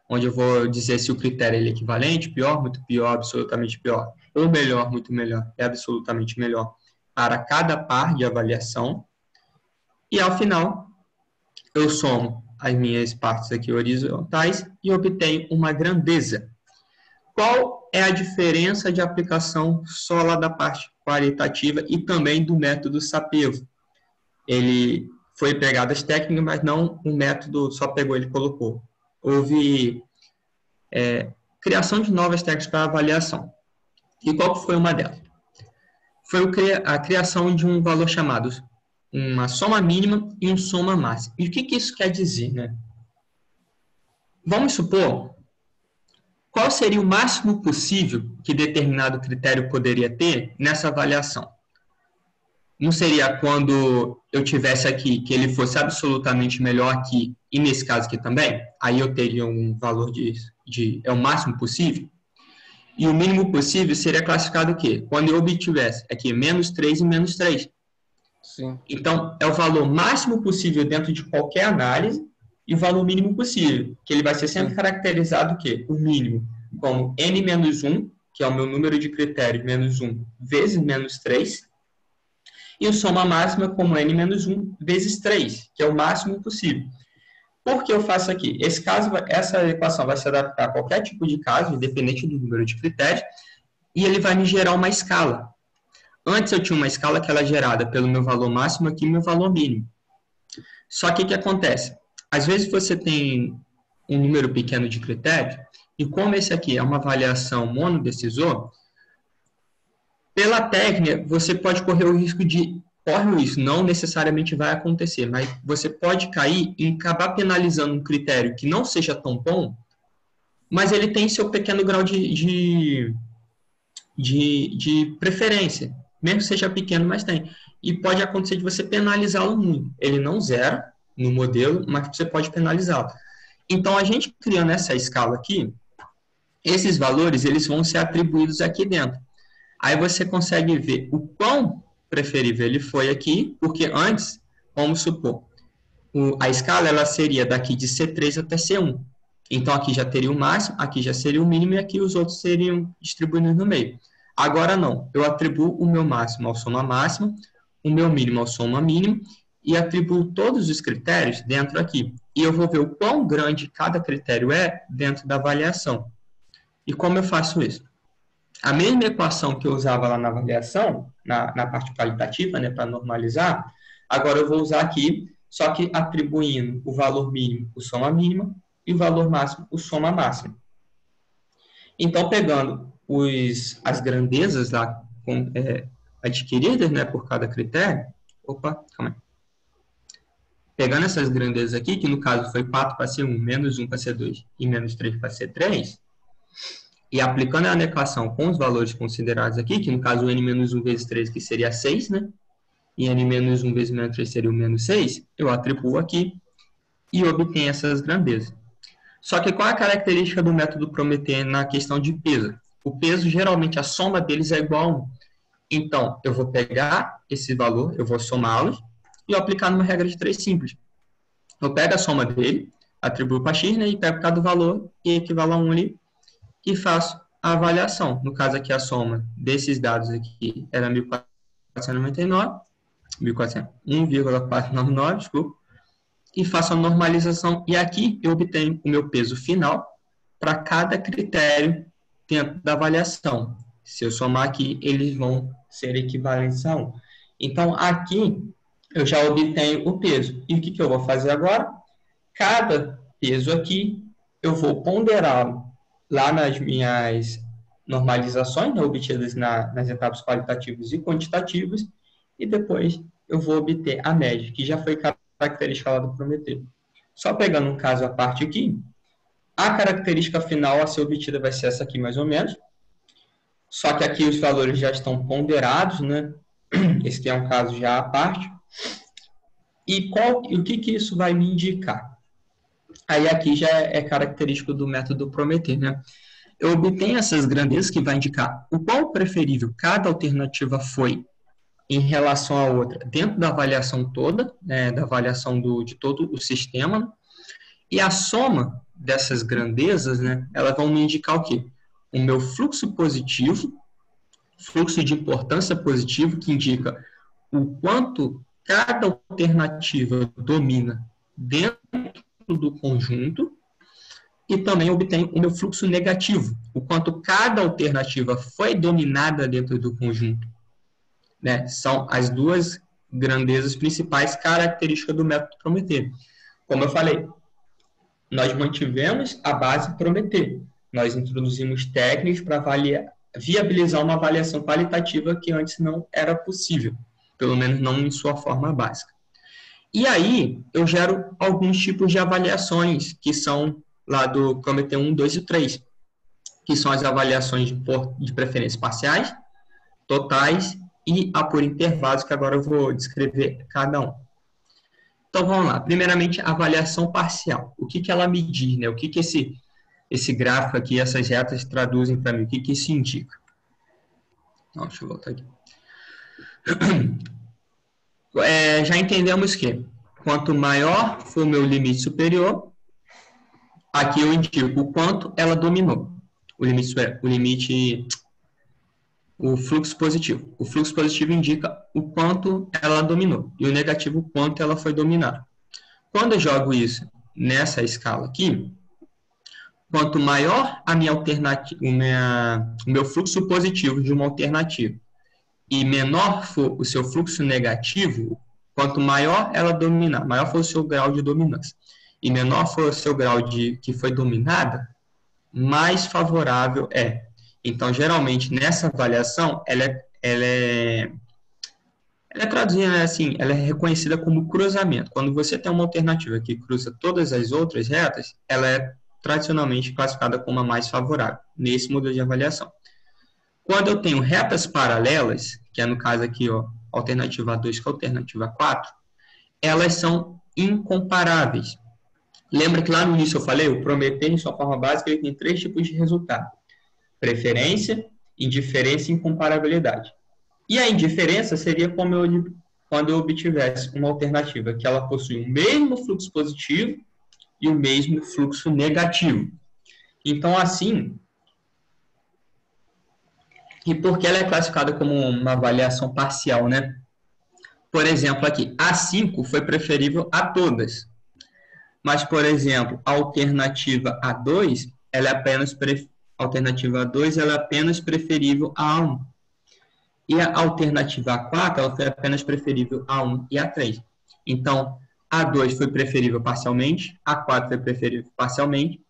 onde eu vou dizer se o critério é equivalente, pior, muito pior, absolutamente pior, ou melhor, muito melhor, é absolutamente melhor, para cada par de avaliação. E, ao final, eu somo as minhas partes aqui horizontais e obtenho uma grandeza. Qual é a diferença de aplicação só lá da parte qualitativa e também do método SAPEVO? Ele foi pegado as técnicas, mas não o método só pegou, ele colocou. Houve criação de novas técnicas para avaliação. E qual foi uma delas? Foi a criação de um valor chamado uma soma mínima e um soma máxima. E o que isso quer dizer, né? Vamos supor, qual seria o máximo possível que determinado critério poderia ter nessa avaliação? Não seria quando eu tivesse aqui que ele fosse absolutamente melhor aqui e nesse caso aqui também? Aí eu teria um valor é o máximo possível? E o mínimo possível seria classificado o quê? Quando eu obtivesse aqui menos 3 e menos 3. Sim. Então, é o valor máximo possível dentro de qualquer análise e o valor mínimo possível, que ele vai ser sempre caracterizado o quê? O mínimo, como n-1, que é o meu número de critérios, menos 1 vezes menos 3, e o soma máxima como n-1 vezes 3, que é o máximo possível. Por que eu faço aqui? Essa equação vai se adaptar a qualquer tipo de caso, independente do número de critérios, e ele vai me gerar uma escala. Antes eu tinha uma escala que ela é gerada pelo meu valor máximo aqui e meu valor mínimo. Só que o que acontece? Às vezes você tem um número pequeno de critérios, e como esse aqui é uma avaliação monodecisor, pela técnica você pode correr o risco não necessariamente vai acontecer, mas você pode cair em acabar penalizando um critério que não seja tão bom, mas ele tem seu pequeno grau de preferência, mesmo que seja pequeno, mas tem. E pode acontecer de você penalizá-lo muito. Ele não zera no modelo, mas você pode penalizá-lo. Então, a gente criando essa escala aqui, esses valores eles vão ser atribuídos aqui dentro. Aí você consegue ver o quão preferível ele foi aqui, porque antes, vamos supor, a escala ela seria daqui de C3 até C1. Então, aqui já teria o máximo, aqui já seria o mínimo e aqui os outros seriam distribuídos no meio. Agora não, eu atribuo o meu máximo ao soma máxima, o meu mínimo ao soma mínimo e atribuo todos os critérios dentro aqui. E eu vou ver o quão grande cada critério é dentro da avaliação. E como eu faço isso? A mesma equação que eu usava lá na avaliação, na parte qualitativa, né, para normalizar, agora eu vou usar aqui, só que atribuindo o valor mínimo, o soma mínima, e o valor máximo, o soma máxima. Então, pegando as grandezas lá adquiridas, né, por cada critério, calma aí. Pegando essas grandezas aqui, que no caso foi 4 para ser 1, menos 1 para ser 2 e menos 3 para ser 3, e aplicando a equação com os valores considerados aqui, que no caso o n-1 vezes 3, que seria 6, né? E n-1 vezes menos 3 seria o menos 6, eu atribuo aqui e obtenho essas grandezas. Só que qual é a característica do método Prometer na questão de peso? O peso, geralmente, a soma deles é igual a 1. Então, eu vou pegar esse valor, eu vou somá-los e eu aplicar numa regra de 3 simples. Eu pego a soma dele, atribuo para x, né, e pego cada valor e equivale a 1 ali e faço a avaliação. No caso aqui, a soma desses dados aqui era 1.499, 1,499, desculpa, e faço a normalização. E aqui eu obtenho o meu peso final para cada critério dentro da avaliação. Se eu somar aqui, eles vão ser equivalentes a 1. Então, aqui eu já obtenho o peso. E o que eu vou fazer agora? Cada peso aqui, eu vou ponderá-lo lá nas minhas normalizações, né, obtidas nas etapas qualitativas e quantitativas, e depois eu vou obter a média, que já foi característica lá do Prometer. Só pegando um caso à parte aqui, a característica final a ser obtida vai ser essa aqui, mais ou menos. Só que aqui os valores já estão ponderados, né? Esse aqui é um caso já à parte. E o que isso vai me indicar? Aí aqui já é característico do método Prometer, né? Eu obtenho essas grandezas que vai indicar o qual preferível cada alternativa foi em relação à outra, dentro da avaliação toda, né, da avaliação de todo o sistema, né? E a soma dessas grandezas, né, elas vão me indicar o quê? O meu fluxo positivo, fluxo de importância positivo, que indica o quanto cada alternativa domina dentro do conjunto, e também obtenho o meu fluxo negativo, o quanto cada alternativa foi dominada dentro do conjunto. Né? São as duas grandezas principais características do método Prometer. Como eu falei, nós mantivemos a base Prometer. Nós introduzimos técnicas para viabilizar uma avaliação qualitativa que antes não era possível, pelo menos não em sua forma básica. E aí, eu gero alguns tipos de avaliações, que são lá do Prometer 1, 2 e 3, que são as avaliações de preferências parciais, totais e a por intervalos, que agora eu vou descrever cada um. Então, vamos lá. Primeiramente, a avaliação parcial. O que ela me diz, né? O que esse gráfico aqui, essas retas traduzem para mim? O que isso indica? Deixa eu voltar aqui. Já entendemos que quanto maior for o meu limite superior, aqui eu indico o quanto ela dominou. O fluxo positivo. O fluxo positivo indica o quanto ela dominou e o negativo, o quanto ela foi dominada. Quando eu jogo isso nessa escala aqui, quanto maior a minha alternativa, o meu fluxo positivo de uma alternativa e menor for o seu fluxo negativo, quanto maior ela dominar, maior for o seu grau de dominância e menor for o seu grau que foi dominada, mais favorável é. Então, geralmente, nessa avaliação, ela é traduzida assim, ela é reconhecida como cruzamento. Quando você tem uma alternativa que cruza todas as outras retas, ela é tradicionalmente classificada como a mais favorável, nesse modelo de avaliação. Quando eu tenho retas paralelas, que é no caso aqui, ó, alternativa 2 com a alternativa 4, elas são incomparáveis. Lembra que lá no início eu falei, o Prometer, em sua forma básica, ele tem 3 tipos de resultado: preferência, indiferença e incomparabilidade. E a indiferença seria quando eu obtivesse uma alternativa que ela possui o mesmo fluxo positivo e o mesmo fluxo negativo. Então, assim, e por que ela é classificada como uma avaliação parcial, né? Por exemplo, aqui, A5 foi preferível a todas. Mas, por exemplo, a alternativa A2, ela é apenas A alternativa A2 ela é apenas preferível a A1. E a alternativa A4 ela foi apenas preferível a A1 e A3. Então, A2 foi preferível parcialmente, A4 foi preferível parcialmente,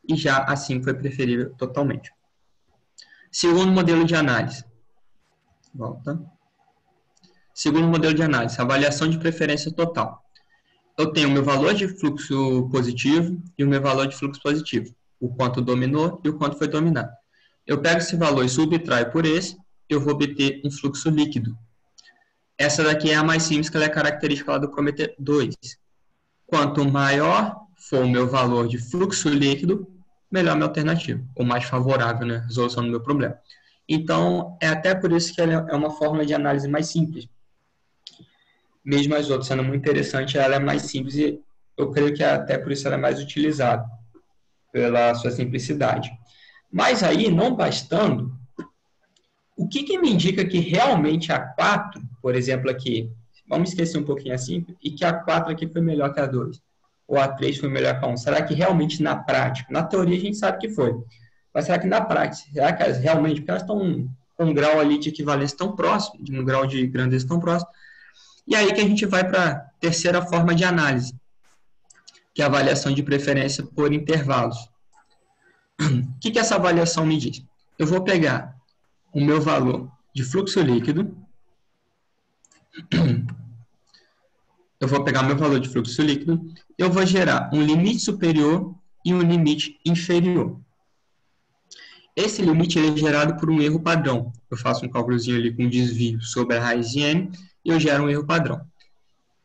e já A5 foi preferível totalmente. Segundo modelo de análise. Volta. Segundo modelo de análise, avaliação de preferência total. Eu tenho o meu valor de fluxo positivo e o meu valor de fluxo positivo. O quanto dominou e o quanto foi dominado. Eu pego esse valor e subtraio por esse, eu vou obter um fluxo líquido. Essa daqui é a mais simples, que ela é característica lá do Prometeu 2. Quanto maior for o meu valor de fluxo líquido, melhor a minha alternativa, ou mais favorável, né, resolução do meu problema. Então, é até por isso que ela é uma fórmula de análise mais simples. Mesmo as outras sendo muito interessante, ela é mais simples e eu creio que até por isso ela é mais utilizada, pela sua simplicidade. Mas aí, não bastando, o que me indica que realmente a 4, por exemplo, aqui, vamos esquecer um pouquinho assim, e que a 4 aqui foi melhor que a 2, ou a 3 foi melhor que a 1? Será que realmente na prática, na teoria a gente sabe que foi, mas será que na prática, será que elas realmente, porque elas estão com um grau ali de equivalência tão próximo, de um grau de grandeza tão próximo, e aí que a gente vai para a terceira forma de análise, que é a avaliação de preferência por intervalos. O que essa avaliação me diz? Eu vou pegar o meu valor de fluxo líquido, eu vou gerar um limite superior e um limite inferior. Esse limite ele é gerado por um erro padrão. Eu faço um cálculozinho ali com desvio sobre a raiz de n e eu gero um erro padrão.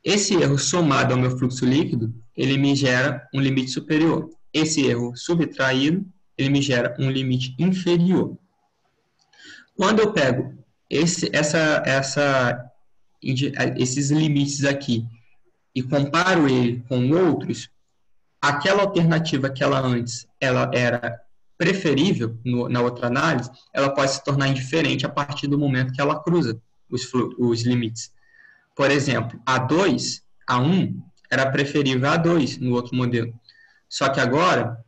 Esse erro somado ao meu fluxo líquido, ele me gera um limite superior. Esse erro subtraído, ele me gera um limite inferior. Quando eu pego esses limites aqui e comparo ele com outros, aquela alternativa que ela antes ela era preferível na outra análise, ela pode se tornar indiferente a partir do momento que ela cruza os limites. Por exemplo, A2, A1 era preferível a A2 no outro modelo. Só que agora,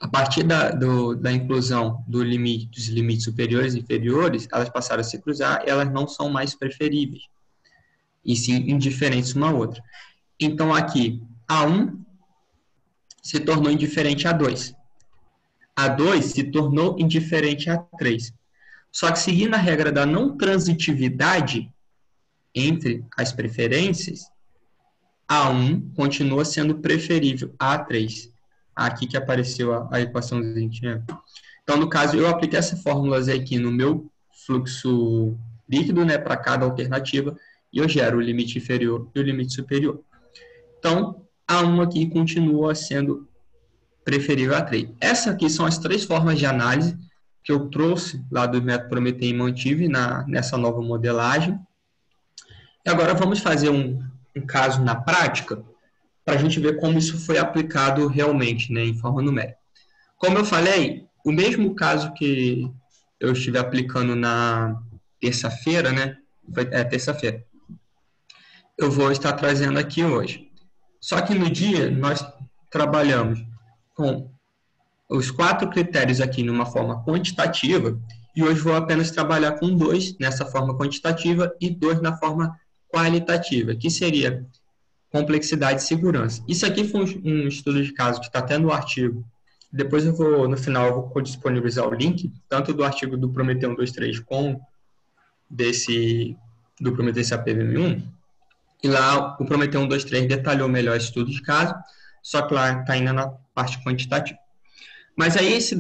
a partir da inclusão dos limites superiores e inferiores, elas passaram a se cruzar e elas não são mais preferíveis, e sim indiferentes uma à outra. Então, aqui, A1 se tornou indiferente a A2. A2 se tornou indiferente a A3. Só que, seguindo a regra da não transitividade entre as preferências, A1 continua sendo preferível a A3. Aqui que apareceu a equaçãozinha. Então, no caso, eu apliquei essa fórmula aqui no meu fluxo líquido, né, para cada alternativa, e eu gero o limite inferior e o limite superior. Então, A1 aqui continua sendo preferível a A3. Essas aqui são as três formas de análise que eu trouxe lá do método Prometeu e mantive nessa nova modelagem. E agora vamos fazer um caso na prática, para a gente ver como isso foi aplicado realmente, né, em forma numérica. Como eu falei, o mesmo caso que eu estive aplicando na terça-feira, né, terça-feira, eu vou estar trazendo aqui hoje. Só que no dia nós trabalhamos com os 4 critérios aqui numa forma quantitativa, e hoje vou apenas trabalhar com 2 nessa forma quantitativa e 2 na forma qualitativa, que seria complexidade e segurança. Isso aqui foi um estudo de caso que está até no artigo. Depois no final, eu vou disponibilizar o link, tanto do artigo do Prometeu 123 como do Prometeu APVM1. E lá o Prometeu 123 detalhou melhor esse estudo de caso, só que lá está ainda na parte quantitativa. Mas aí esse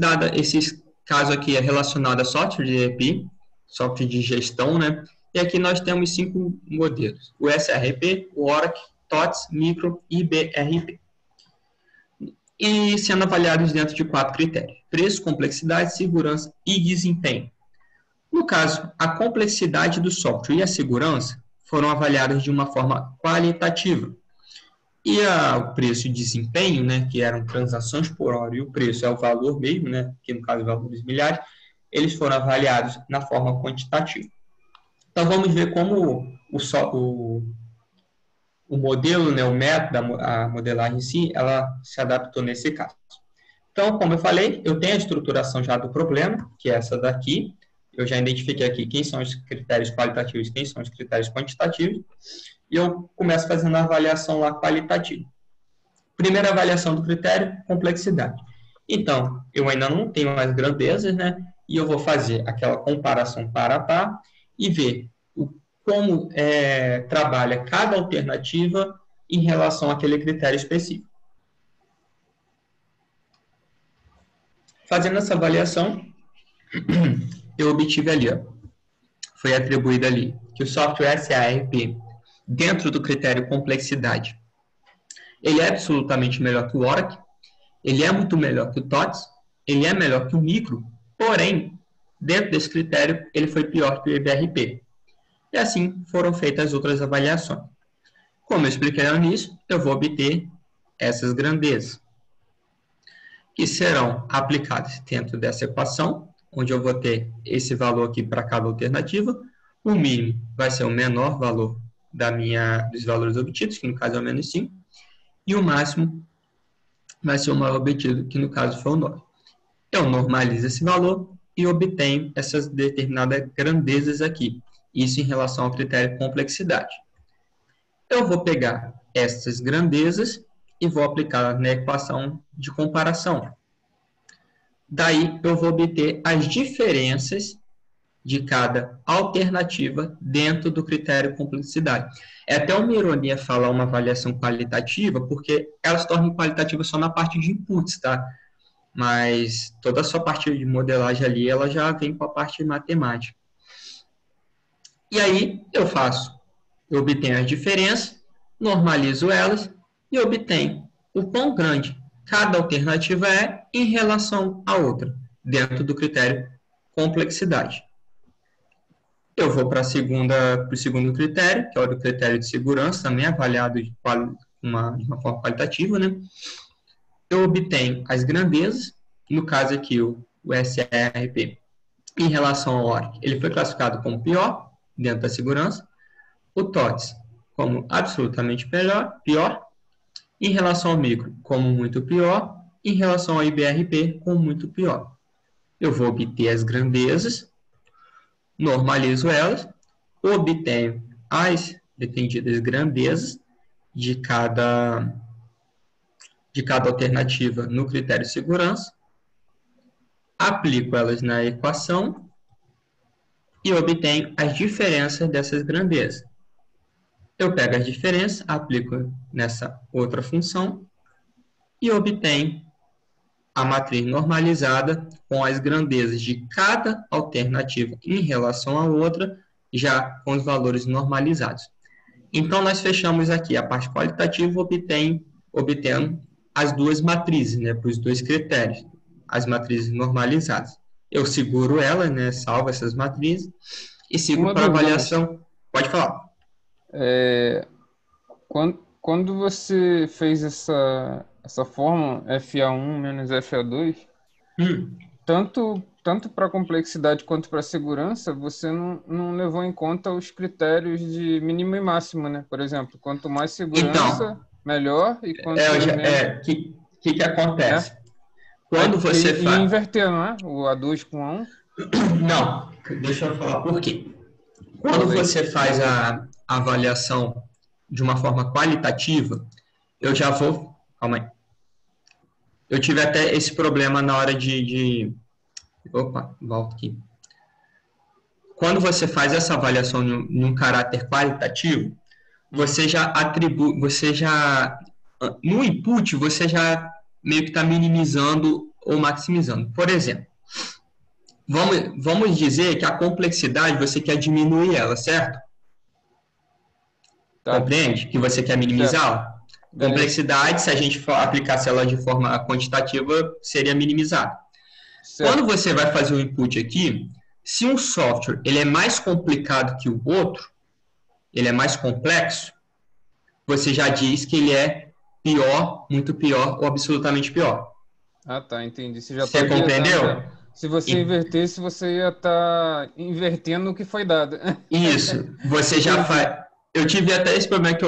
caso aqui é relacionado a software de ERP, software de gestão, né? E aqui nós temos 5 modelos: o SRP, o Oracle, TOTS, Micro e BRP. E sendo avaliados dentro de 4 critérios: preço, complexidade, segurança e desempenho. No caso, a complexidade do software e a segurança foram avaliadas de uma forma qualitativa. E o preço e desempenho, né, que eram transações por hora, e o preço é o valor mesmo, né, que no caso é valores milhares, eles foram avaliados na forma quantitativa. Então, vamos ver como o modelo, né, o método, a modelagem em si, ela se adaptou nesse caso. Então, como eu falei, eu tenho a estruturação já do problema, que é essa daqui. Eu já identifiquei aqui quem são os critérios qualitativos e quem são os critérios quantitativos. E eu começo fazendo a avaliação lá qualitativa. Primeira avaliação do critério, complexidade. Então, eu ainda não tenho as grandezas, né? E eu vou fazer aquela comparação par a par e ver como trabalha cada alternativa em relação àquele critério específico. Fazendo essa avaliação, eu obtive ali, ó, foi atribuído ali, que o software SARP, dentro do critério complexidade, ele é absolutamente melhor que o Oracle, ele é muito melhor que o TOTS, ele é melhor que o Micro, porém, dentro desse critério, ele foi pior que o IBRP. E assim foram feitas as outras avaliações. Como eu expliquei no início, eu vou obter essas grandezas, que serão aplicadas dentro dessa equação, onde eu vou ter esse valor aqui para cada alternativa. O mínimo vai ser o menor valor dos valores obtidos, que no caso é o menos 5, e o máximo vai ser o maior obtido, que no caso foi o 9. Eu normalizo esse valor e obtenho essas determinadas grandezas aqui. Isso em relação ao critério complexidade. Eu vou pegar essas grandezas e vou aplicar na equação de comparação. Daí eu vou obter as diferenças de cada alternativa dentro do critério complexidade. É até uma ironia falar uma avaliação qualitativa, porque ela se torna qualitativa só na parte de inputs, tá? Mas toda a sua parte de modelagem ali, ela já vem com a parte matemática. E aí eu obtenho as diferenças, normalizo elas e obtenho o quão grande cada alternativa é em relação à outra, dentro do critério complexidade. Eu vou para o segundo critério, que é o do critério de segurança, também avaliado de uma forma qualitativa, né? Eu obtenho as grandezas, no caso aqui o SRP, em relação ao Oracle, ele foi classificado como pior, dentro da segurança, o TOTS como absolutamente pior, em relação ao Micro como muito pior, em relação ao IBRP como muito pior. Eu vou obter as grandezas, normalizo elas, obtenho as pretendidas grandezas de cada alternativa no critério de segurança, aplico elas na equação e obtenho as diferenças dessas grandezas. Eu pego as diferenças, aplico nessa outra função e obtenho a matriz normalizada com as grandezas de cada alternativa em relação à outra, já com os valores normalizados. Então, nós fechamos aqui a parte qualitativa, obtendo as duas matrizes, né, para os dois critérios, as matrizes normalizadas. Eu seguro elas, né, salvo essas matrizes e sigo para a avaliação. Pode falar. Quando você fez essa fórmula FA1 menos FA2, tanto para complexidade quanto para segurança, você não levou em conta os critérios de mínimo e máximo, né? Por exemplo, quanto mais segurança, melhor, e quanto menos... Que acontece? Quando você faz... E inverter, não é? O A2 com A1? Não, deixa eu falar por quê. Quando você faz a avaliação de uma forma qualitativa, eu já vou... Calma aí. Eu tive até esse problema na hora de... Opa, volta aqui. Quando você faz essa avaliação em um caráter qualitativo, você já atribui... No input, você já meio que está minimizando ou maximizando. Por exemplo, vamos dizer que a complexidade você quer diminuir ela, certo? Tá. Compreende? Que você quer minimizá-la? Complexidade, se a gente aplicasse ela de forma quantitativa, seria minimizada. Certo. Quando você vai fazer o input aqui, se um software ele é mais complicado que o outro, ele é mais complexo, você já diz que ele é pior, muito pior ou absolutamente pior. Ah, tá, entendi. Você compreendeu? Se você invertesse, você ia estar invertendo o que foi dado. Isso. Você já faz... Eu tive até esse problema que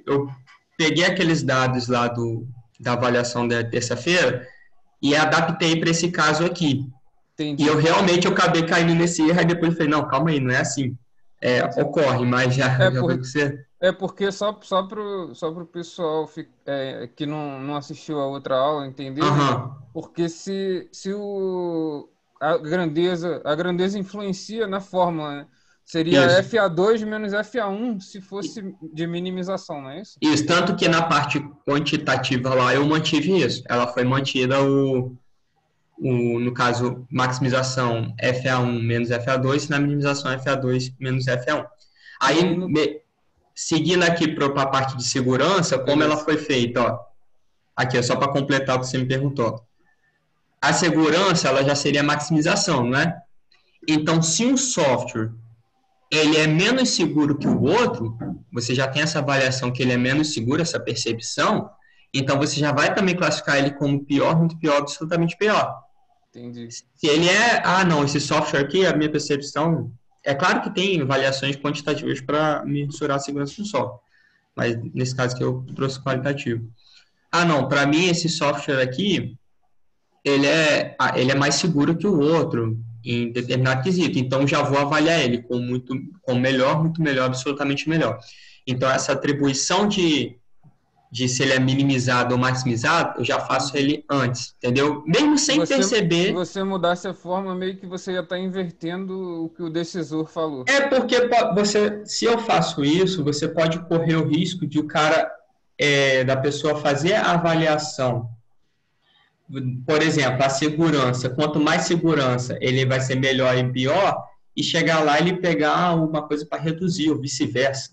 eu peguei aqueles dados lá da avaliação da terça-feira e adaptei para esse caso aqui. Entendi. E eu realmente acabei caindo nesse erro, e depois falei, não, calma aí, não é assim. Ocorre, mas já foi com você. Porque só pro pessoal que não assistiu a outra aula entender, né? Aham. Porque se a grandeza influencia na fórmula, né? Seria Isso. FA2 menos FA1 se fosse de minimização, não é isso? Isso, tanto que na parte quantitativa lá eu mantive isso. Ela foi mantida no caso, maximização FA1 menos FA2, e na minimização FA2 menos FA1. Aí, seguindo aqui para a parte de segurança, como ela foi feita, ó, aqui é só para completar o que você me perguntou. A segurança, ela já seria maximização, não é? Então, se um software ele é menos seguro que o outro, você já tem essa avaliação que ele é menos seguro, essa percepção, então você já vai também classificar ele como pior, muito pior, absolutamente pior. Entendi. Se ele não, esse software aqui, a minha percepção, é claro que tem avaliações quantitativas para mensurar a segurança do software, mas nesse caso que eu trouxe qualitativo. Não, para mim esse software aqui, ele é mais seguro que o outro em determinado quesito, então já vou avaliar ele com melhor, muito melhor, absolutamente melhor. Então essa atribuição de se ele é minimizado ou maximizado, eu já faço ele antes, entendeu? Mesmo sem perceber... Se você mudasse a forma, meio que você já está invertendo o que o decisor falou. Porque se eu faço isso, você pode correr o risco de da pessoa fazer a avaliação. Por exemplo, a segurança. Quanto mais segurança, ele vai ser melhor e pior, e chegar lá e ele pegar uma coisa para reduzir, ou vice-versa.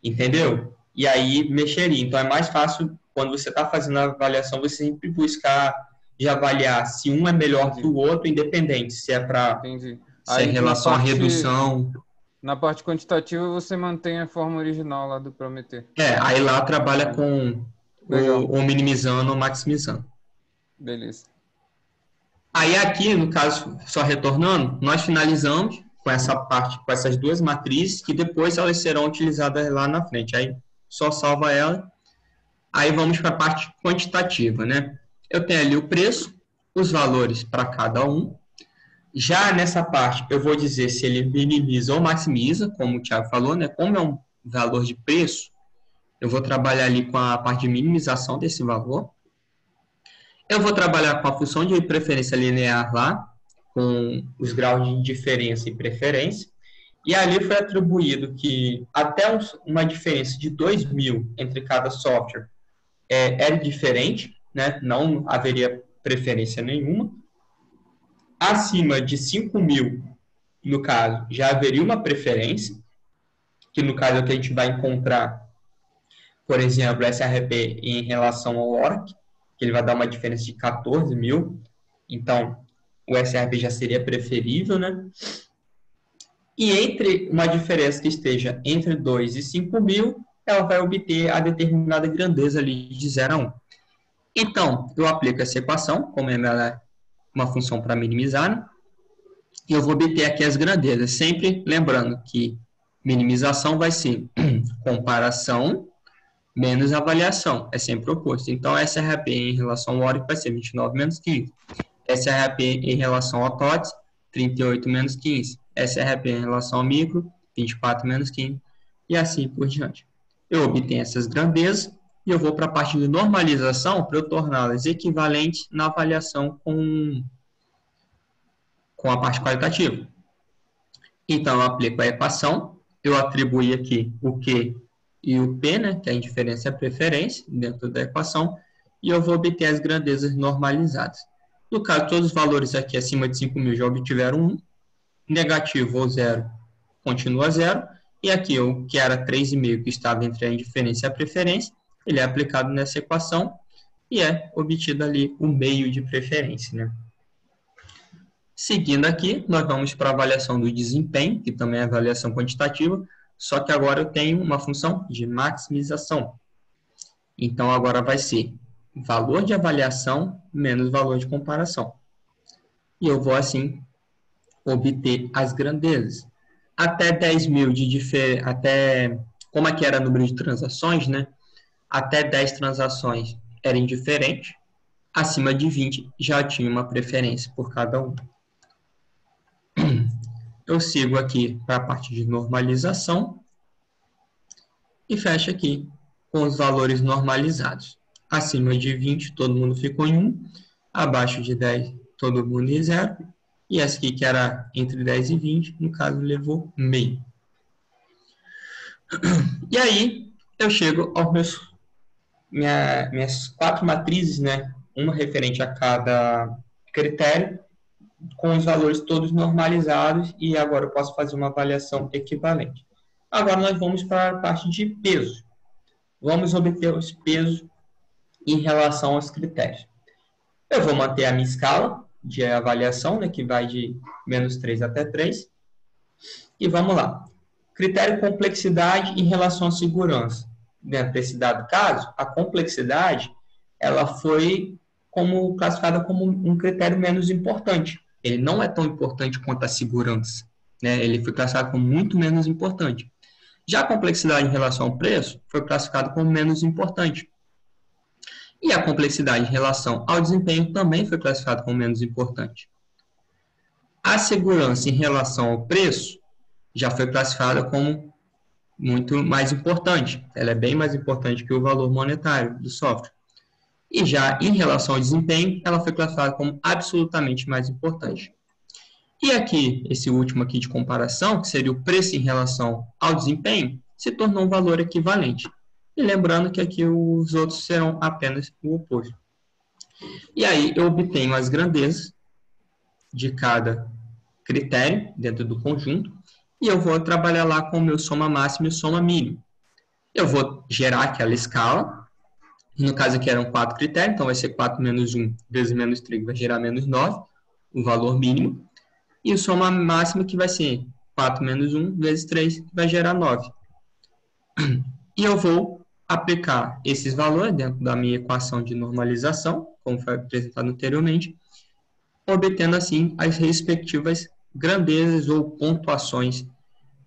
Entendeu? E aí mexeria. Então é mais fácil, quando você está fazendo a avaliação, você sempre buscar de avaliar se um é melhor que o outro, independente, se é para em relação à redução. Na parte quantitativa, você mantém a forma original lá do Prometer. Aí lá trabalha com ou minimizando ou maximizando. Beleza. Aí aqui, no caso, só retornando, nós finalizamos com essa parte, com essas duas matrizes, que depois elas serão utilizadas lá na frente. Aí só salva ela. Aí vamos para a parte quantitativa, né? Eu tenho ali o preço, os valores para cada um. Já nessa parte, eu vou dizer se ele minimiza ou maximiza, como o Thiago falou, né? Como é um valor de preço, eu vou trabalhar ali com a parte de minimização desse valor. Eu vou trabalhar com a função de preferência linear lá, com os graus de indiferença e preferência. E ali foi atribuído que até uma diferença de 2.000 entre cada software era diferente, né? Não haveria preferência nenhuma. Acima de 5.000, no caso, já haveria uma preferência, que no caso é o que a gente vai encontrar, por exemplo, SRP em relação ao ORC, que ele vai dar uma diferença de 14.000, então o SRP já seria preferível, né? E entre uma diferença que esteja entre 2 e 5.000, ela vai obter a determinada grandeza ali de 0 a 1. Então, eu aplico essa equação, como ela é uma função para minimizar, né? E eu vou obter aqui as grandezas, sempre lembrando que minimização vai ser comparação menos avaliação, é sempre o oposto. Então, SRP em relação ao ORIC vai ser 29 menos 15. SRP em relação ao TOTS, 38 menos 15. SRP em relação ao micro, 24 menos 15. E assim por diante. Eu obtenho essas grandezas e eu vou para a parte de normalização para eu torná-las equivalentes na avaliação com a parte qualitativa. Então, eu aplico a equação, eu atribuí aqui o Q e o P, né, que é a indiferença e a preferência, dentro da equação, e eu vou obter as grandezas normalizadas. No caso, todos os valores aqui acima de 5.000 já obtiveram 1, negativo ou 0 continua 0, e aqui o que era 3,5, que estava entre a indiferença e a preferência, ele é aplicado nessa equação e é obtido ali o meio de preferência, né? Seguindo aqui, nós vamos para a avaliação do desempenho, que também é avaliação quantitativa, só que agora eu tenho uma função de maximização. Então, agora vai ser valor de avaliação menos valor de comparação. E eu vou, assim, obter as grandezas. Até 10.000 de diferença, como aqui era número de transações, né? Até 10 transações era indiferente. acima de 20 já tinha uma preferência por cada um. Eu sigo aqui para a parte de normalização e fecho aqui com os valores normalizados. Acima de 20, todo mundo ficou em 1. Abaixo de 10, todo mundo em 0. E essa aqui, que era entre 10 e 20, no caso, levou meio. E aí, eu chego aos minhas 4 matrizes, né? Uma referente a cada critério, com os valores todos normalizados, e agora eu posso fazer uma avaliação equivalente. Agora nós vamos para a parte de peso. Vamos obter os pesos em relação aos critérios. Eu vou manter a minha escala de avaliação, né, que vai de -3 até 3. E vamos lá. Critério complexidade em relação à segurança. Dentro desse dado caso, a complexidade ela foi classificada como um critério menos importante. Ele não é tão importante quanto a segurança, né? Ele foi classificado como muito menos importante. Já a complexidade em relação ao preço foi classificada como menos importante. E a complexidade em relação ao desempenho também foi classificada como menos importante. A segurança em relação ao preço já foi classificada como muito mais importante. Ela é bem mais importante que o valor monetário do software. E já em relação ao desempenho, ela foi classificada como absolutamente mais importante. E aqui, esse último aqui de comparação, que seria o preço em relação ao desempenho, se tornou um valor equivalente. E lembrando que aqui os outros serão apenas o oposto. E aí eu obtenho as grandezas de cada critério dentro do conjunto e eu vou trabalhar lá com o meu soma máxima e soma mínima. Eu vou gerar aquela escala. No caso aqui eram 4 critérios, então vai ser 4 menos 1 vezes menos 3, vai gerar menos 9, o valor mínimo. E o soma máxima que vai ser 4 menos 1 vezes 3, que vai gerar 9. E eu vou aplicar esses valores dentro da minha equação de normalização, como foi apresentado anteriormente, obtendo assim as respectivas grandezas ou pontuações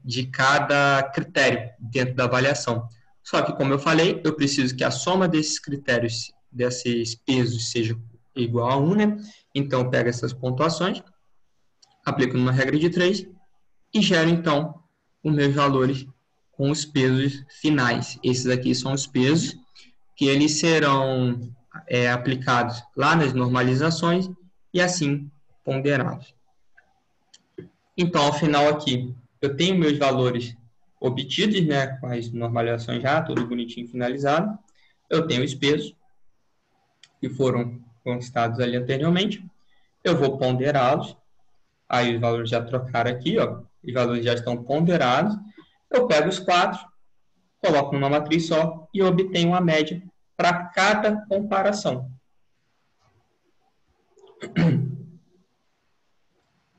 de cada critério dentro da avaliação. Só que, como eu falei, eu preciso que a soma desses critérios, desses pesos, seja igual a 1, né? Então, eu pego essas pontuações, aplico numa regra de 3 e gero, então, os meus valores com os pesos finais. Esses aqui são os pesos que eles serão aplicados lá nas normalizações e, assim, ponderados. Então, ao final aqui, eu tenho meus valores obtidos, né, com as normalizações já, tudo bonitinho finalizado. Eu tenho os pesos que foram conquistados ali anteriormente. Eu vou ponderá-los. Aí os valores já trocaram aqui, ó. Os valores já estão ponderados. Eu pego os 4, coloco numa matriz só e obtenho uma média para cada comparação.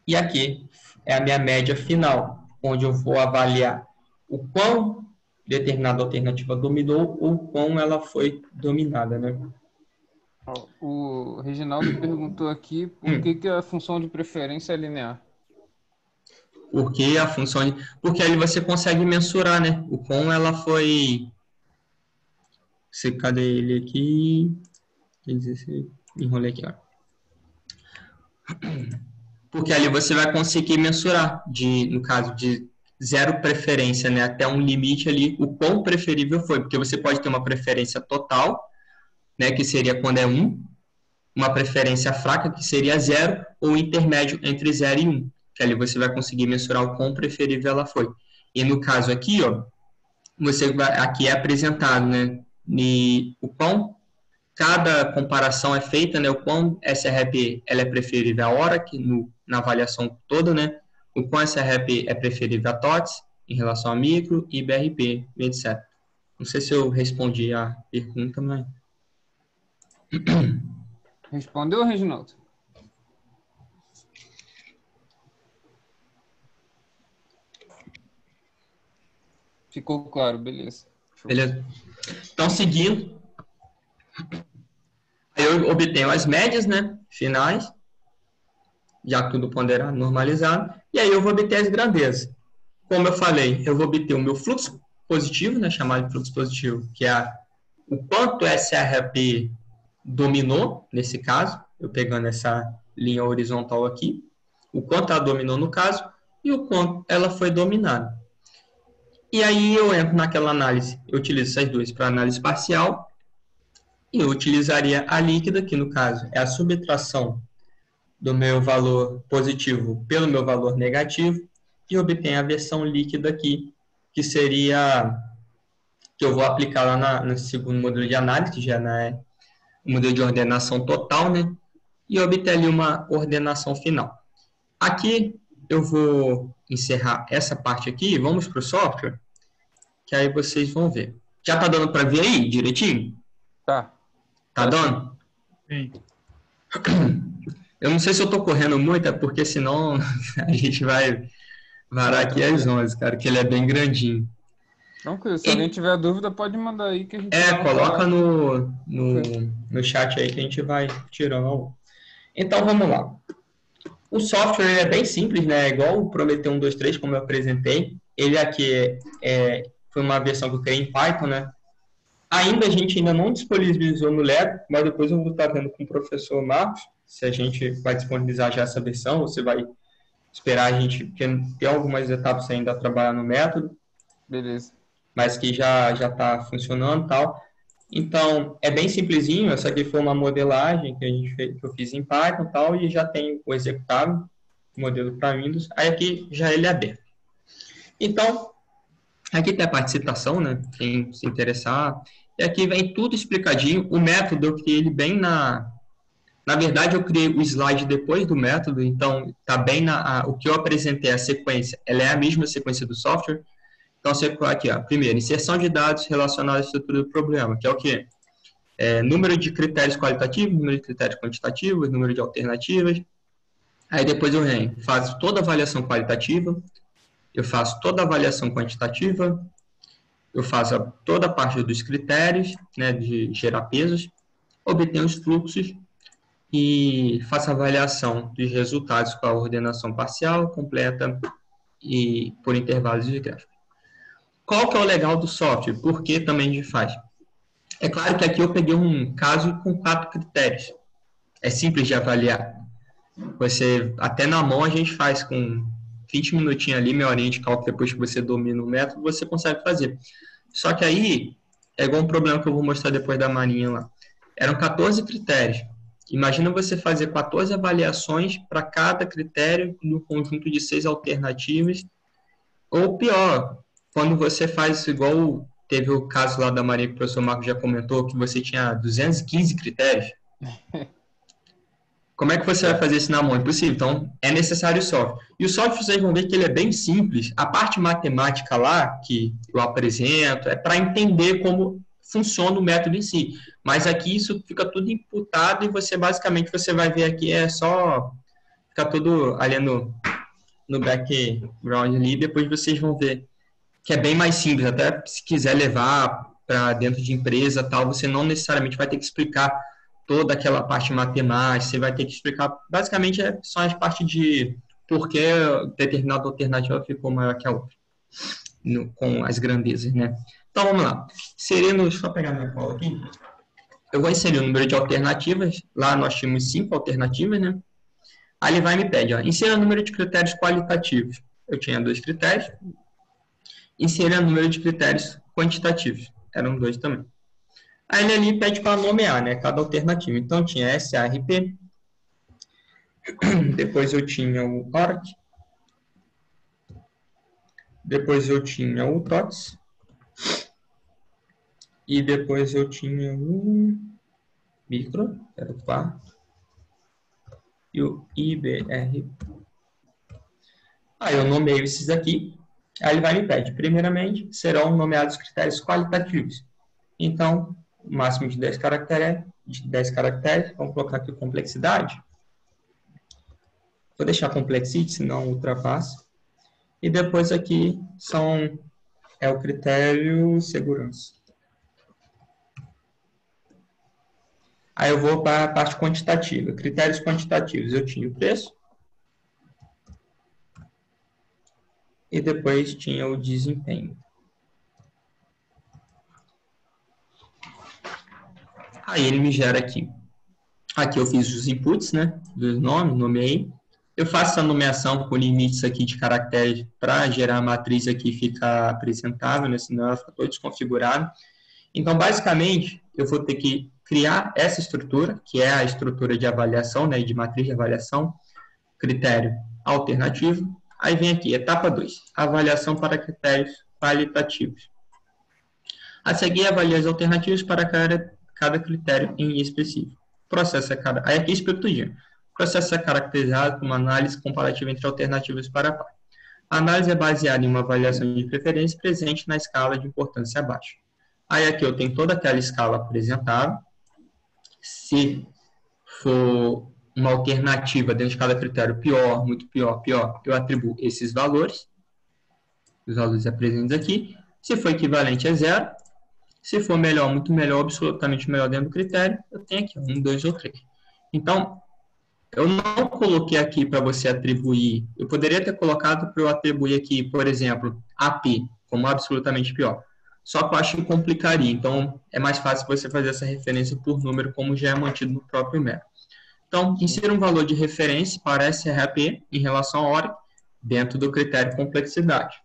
E aqui é a minha média final, onde eu vou avaliar o quão determinada alternativa dominou ou quão ela foi dominada, né? O Reginaldo perguntou aqui por que a função de preferência é linear. Porque a função porque ali você consegue mensurar, né? O quão ela foi. Cadê ele aqui? Enrolei aqui, ó. Porque ali você vai conseguir mensurar, no caso de 0 preferência, né, até um limite ali, o quão preferível foi. Porque você pode ter uma preferência total, né, que seria quando é 1, uma preferência fraca, que seria 0, ou intermédio entre 0 e 1. Que ali você vai conseguir mensurar o quão preferível ela foi. E no caso aqui, ó, aqui é apresentado, né, o quão cada comparação é feita, né, o quão SRP ela é preferível à hora, que na avaliação toda, né, o quão SRP é preferível a TOTS em relação a micro e BRP, etc. Não sei se eu respondi a pergunta, mas... Respondeu, Reginaldo? Ficou claro, beleza. Beleza. Então, seguindo, eu obtenho as médias, né, finais, já tudo ponderado, normalizado, e aí eu vou obter as grandezas. Como eu falei, eu vou obter o meu fluxo positivo, né, chamado de fluxo positivo, que é o quanto SRP dominou, nesse caso, eu pegando essa linha horizontal aqui, o quanto ela dominou no caso e o quanto ela foi dominada. E aí eu entro naquela análise, eu utilizo essas duas para análise parcial e eu utilizaria a líquida, que no caso é a subtração do meu valor positivo pelo meu valor negativo, e obtenho a versão líquida aqui, que seria, que eu vou aplicar lá no segundo modelo de análise, que já é o modelo de ordenação total, né? E obter ali uma ordenação final. Aqui eu vou encerrar essa parte aqui, vamos para o software, que aí vocês vão ver. Já está dando para ver aí direitinho? Tá. Tá dando? Sim. Eu não sei se eu estou correndo muito, é porque senão a gente vai varar aqui às 11, cara, que ele é bem grandinho. Tranquilo, se alguém tiver dúvida, pode mandar aí que a gente Coloca no chat aí que a gente vai tirando. Então, vamos lá. O software é bem simples, né? É igual o Prometeu 1, 2, 3, como eu apresentei. Ele aqui foi uma versão que eu criei em Python, né? A gente ainda não disponibilizou no Lego, mas depois eu vou estar vendo com o professor Marcos se a gente vai disponibilizar já essa versão, ou se vai esperar a gente, porque tem algumas etapas ainda a trabalhar no método. Beleza. Mas que já está funcionando e tal. Então, é bem simplesinho. Essa aqui foi uma modelagem que eu fiz em Python e tal, e já tem o executável, o modelo para Windows. Aí aqui já ele é aberto. Então, aqui tem a parte de citação, né? Quem se interessar. E aqui vem tudo explicadinho. O método eu criei ele bem Na verdade, eu criei o slide depois do método, então está bem o que eu apresentei, a sequência, ela é a mesma sequência do software. Então, você coloca aqui, ó, primeiro, inserção de dados relacionados à estrutura do problema, que é o quê? Número de critérios qualitativos, número de critérios quantitativos, número de alternativas. Aí depois eu faço toda a avaliação qualitativa, eu faço toda a avaliação quantitativa, eu faço toda a parte dos critérios, né, de gerar pesos, obtenho os fluxos e faço a avaliação dos resultados com a ordenação parcial, completa e por intervalos de gráfico. Qual que é o legal do software? Por que também a gente faz? É claro que aqui eu peguei um caso com 4 critérios. É simples de avaliar. Até na mão a gente faz com 20 minutinhos ali, meia horinha de cálculo, depois que você domina o método, você consegue fazer. Só que aí, é igual um problema que eu vou mostrar depois da Marinha lá. Eram 14 critérios. Imagina você fazer 14 avaliações para cada critério no conjunto de 6 alternativas. Ou pior, quando você faz igual teve o caso lá da Maria que o professor Marcos já comentou, que você tinha 215 critérios. Como é que você vai fazer isso na mão? Impossível. Então, é necessário o software. E o software, vocês vão ver que ele é bem simples. A parte matemática lá, que eu apresento, é para entender como funciona o método em si. Mas aqui isso fica tudo imputado e basicamente você vai ver aqui, fica tudo ali no background ali, depois vocês vão ver que é bem mais simples, até se quiser levar para dentro de empresa tal, você não necessariamente vai ter que explicar toda aquela parte matemática, você vai ter que explicar, basicamente é só a parte de por que determinada alternativa ficou maior que a outra, com as grandezas, né? Então vamos lá, deixa eu pegar minha cola aqui, eu vou inserir o número de alternativas, lá nós tínhamos 5 alternativas, né? Aí ele vai e me pede, insira o número de critérios qualitativos, eu tinha 2 critérios, inserir o número de critérios quantitativos. Eram 2 também. Aí ele ali pede para nomear, né, cada alternativa. Então, tinha SARP, depois eu tinha o ORC, depois eu tinha o TOTS, e depois eu tinha o micro, era o quarto, e o IBR. Aí eu nomeio esses aqui. Aí ele vai e me pede, primeiramente, serão nomeados critérios qualitativos. Então, o máximo de 10 caracteres, vamos colocar aqui complexidade. Vou deixar complexity, senão ultrapassa. E depois aqui é o critério segurança. Aí eu vou para a parte quantitativa. Critérios quantitativos, eu tinha o preço. E depois tinha o desempenho. Aí ele me gera aqui Aqui eu fiz os inputs, né, dos nomes, nomeei. Eu faço essa nomeação com limites aqui de caracteres para gerar a matriz aqui ficar apresentável, né, senão ela fica toda desconfigurada. Então, basicamente, eu vou ter que criar essa estrutura, que é a estrutura de avaliação, né, de matriz de avaliação, critério alternativo. Aí vem aqui, etapa 2, avaliação para critérios qualitativos. A seguir, avalia as alternativas para cada critério em específico. Processo aí aqui explico tudinho. O processo é caracterizado como análise comparativa entre alternativas para par. A análise é baseada em uma avaliação de preferência presente na escala de importância abaixo. Aí aqui eu tenho toda aquela escala apresentada. Se for uma alternativa dentro de cada critério pior, muito pior, pior, eu atribuo esses valores. Os valores apresentados aqui. Se for equivalente a zero, se for melhor, muito melhor, absolutamente melhor dentro do critério, eu tenho aqui 1, 2 ou 3. Então, eu não coloquei aqui para você atribuir, eu poderia ter colocado para eu atribuir aqui, por exemplo, AP, como absolutamente pior. Só que eu acho que complicaria, então é mais fácil você fazer essa referência por número, como já é mantido no próprio método. Então, insira um valor de referência para SRAP em relação à hora dentro do critério complexidade.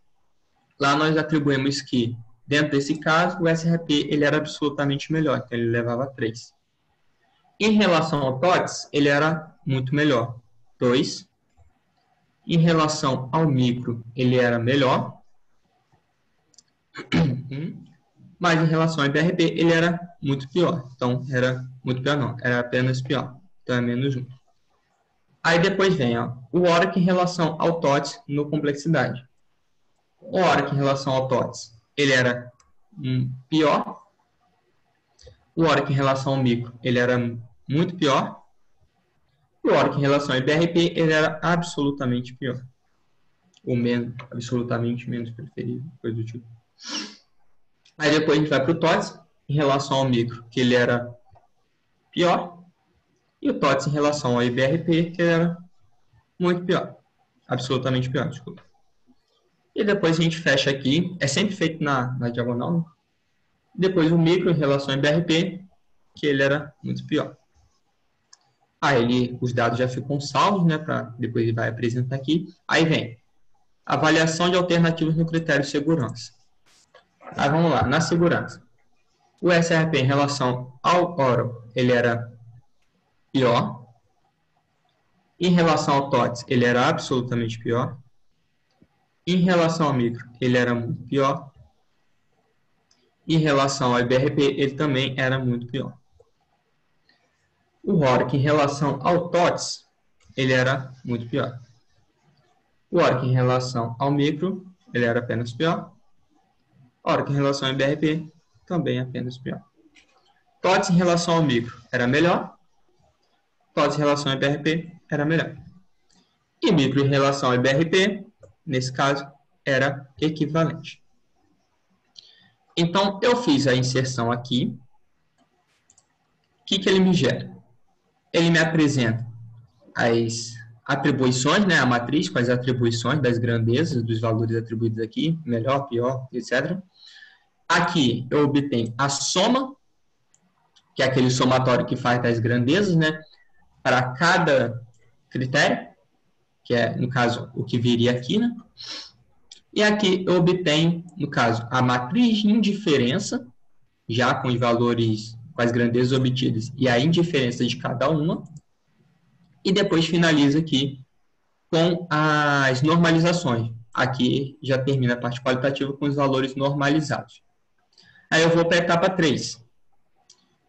Lá nós atribuímos que, dentro desse caso, o SRAP ele era absolutamente melhor, então ele levava 3. Em relação ao TOTS, ele era muito melhor, 2. Em relação ao micro, ele era melhor, 1. Mas em relação ao IBRP, ele era muito pior. Então, era muito pior não, era apenas pior. Então, é menos 1. Aí depois vem o ORAC em relação ao TOTS no complexidade. O ORAC em relação ao TOTS, ele era pior. O ORAC em relação ao micro, ele era muito pior. E o ORAC em relação ao IBRP, ele era absolutamente pior. Ou menos, absolutamente menos preferível, coisa do tipo. Aí depois a gente vai para o TOTS em relação ao micro, que ele era pior. E o TOTS em relação ao IBRP, que ele era muito pior. Absolutamente pior, desculpa. E depois a gente fecha aqui, é sempre feito na diagonal, né? Depois o micro em relação ao IBRP, que ele era muito pior. Aí os dados já ficam salvos, né? Depois ele vai apresentar aqui. Aí vem avaliação de alternativas no critério de segurança. Aí vamos lá, na segurança. O SRP em relação ao oral, ele era pior. Em relação ao TOTS, ele era absolutamente pior. Em relação ao micro, ele era muito pior. Em relação ao IBRP, ele também era muito pior. O ORAC em relação ao TOTS, ele era muito pior. O ORAC em relação ao micro, ele era apenas pior. O ORAC em relação ao IBRP, também apenas pior. TOTS em relação ao micro era melhor. TOTS em relação ao IBRP era melhor. E micro em relação ao IBRP, nesse caso, era equivalente. Então, eu fiz a inserção aqui. O que ele me gera? Ele me apresenta as atribuições, né, a matriz com as atribuições das grandezas, dos valores atribuídos aqui, melhor, pior, etc. Aqui eu obtenho a soma, que é aquele somatório que faz das grandezas, né, para cada critério, que é, no caso, o que viria aqui, né? E aqui eu obtenho, no caso, a matriz de indiferença, já com os valores, com as grandezas obtidas, e a indiferença de cada uma. E depois finaliza aqui com as normalizações. Aqui já termina a parte qualitativa com os valores normalizados. Aí eu vou para a etapa 3.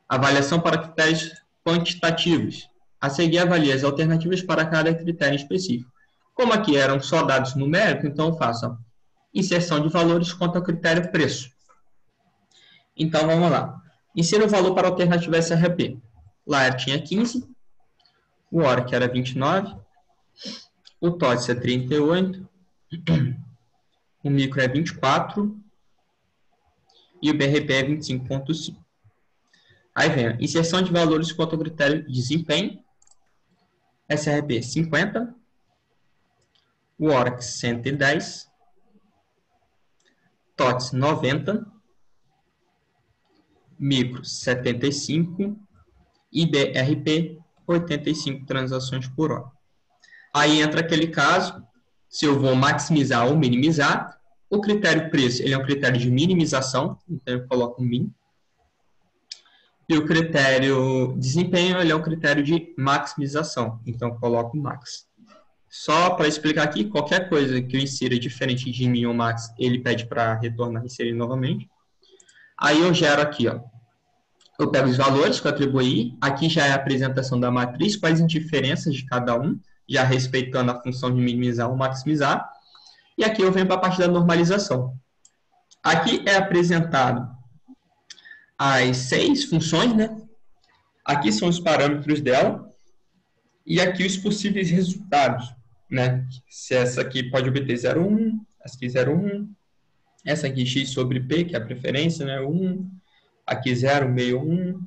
Avaliação para critérios quantitativos. A seguir, avalia as alternativas para cada critério específico. Como aqui eram só dados numéricos, então eu faço inserção de valores quanto ao critério preço. Então, vamos lá. Insira o valor para a alternativa SRP. Lá tinha 15, o ORAC era 29, o TOTS é 38, o micro é 24 e o BRP é 25,5. Aí vem a inserção de valores quanto ao critério de desempenho. SRP 50, o ORAC 110, TOTS 90, micro 75 e BRP 85 transações por hora. Aí entra aquele caso, se eu vou maximizar ou minimizar. O critério preço, ele é um critério de minimização, então eu coloco min. E o critério desempenho, ele é um critério de maximização, então eu coloco max. Só para explicar aqui, qualquer coisa que eu insira diferente de min ou max, ele pede para retornar e inserir novamente. Aí eu gero aqui, ó. Eu pego os valores que eu atribuí, aqui já é a apresentação da matriz, quais as diferenças de cada um, já respeitando a função de minimizar ou maximizar. E aqui eu venho para a parte da normalização. Aqui é apresentado as 6 funções, né? Aqui são os parâmetros dela. E aqui os possíveis resultados, né? Se essa aqui pode obter 0,1, essa aqui 0,1, essa aqui x sobre p, que é a preferência, né? 1, aqui 0, meio 1,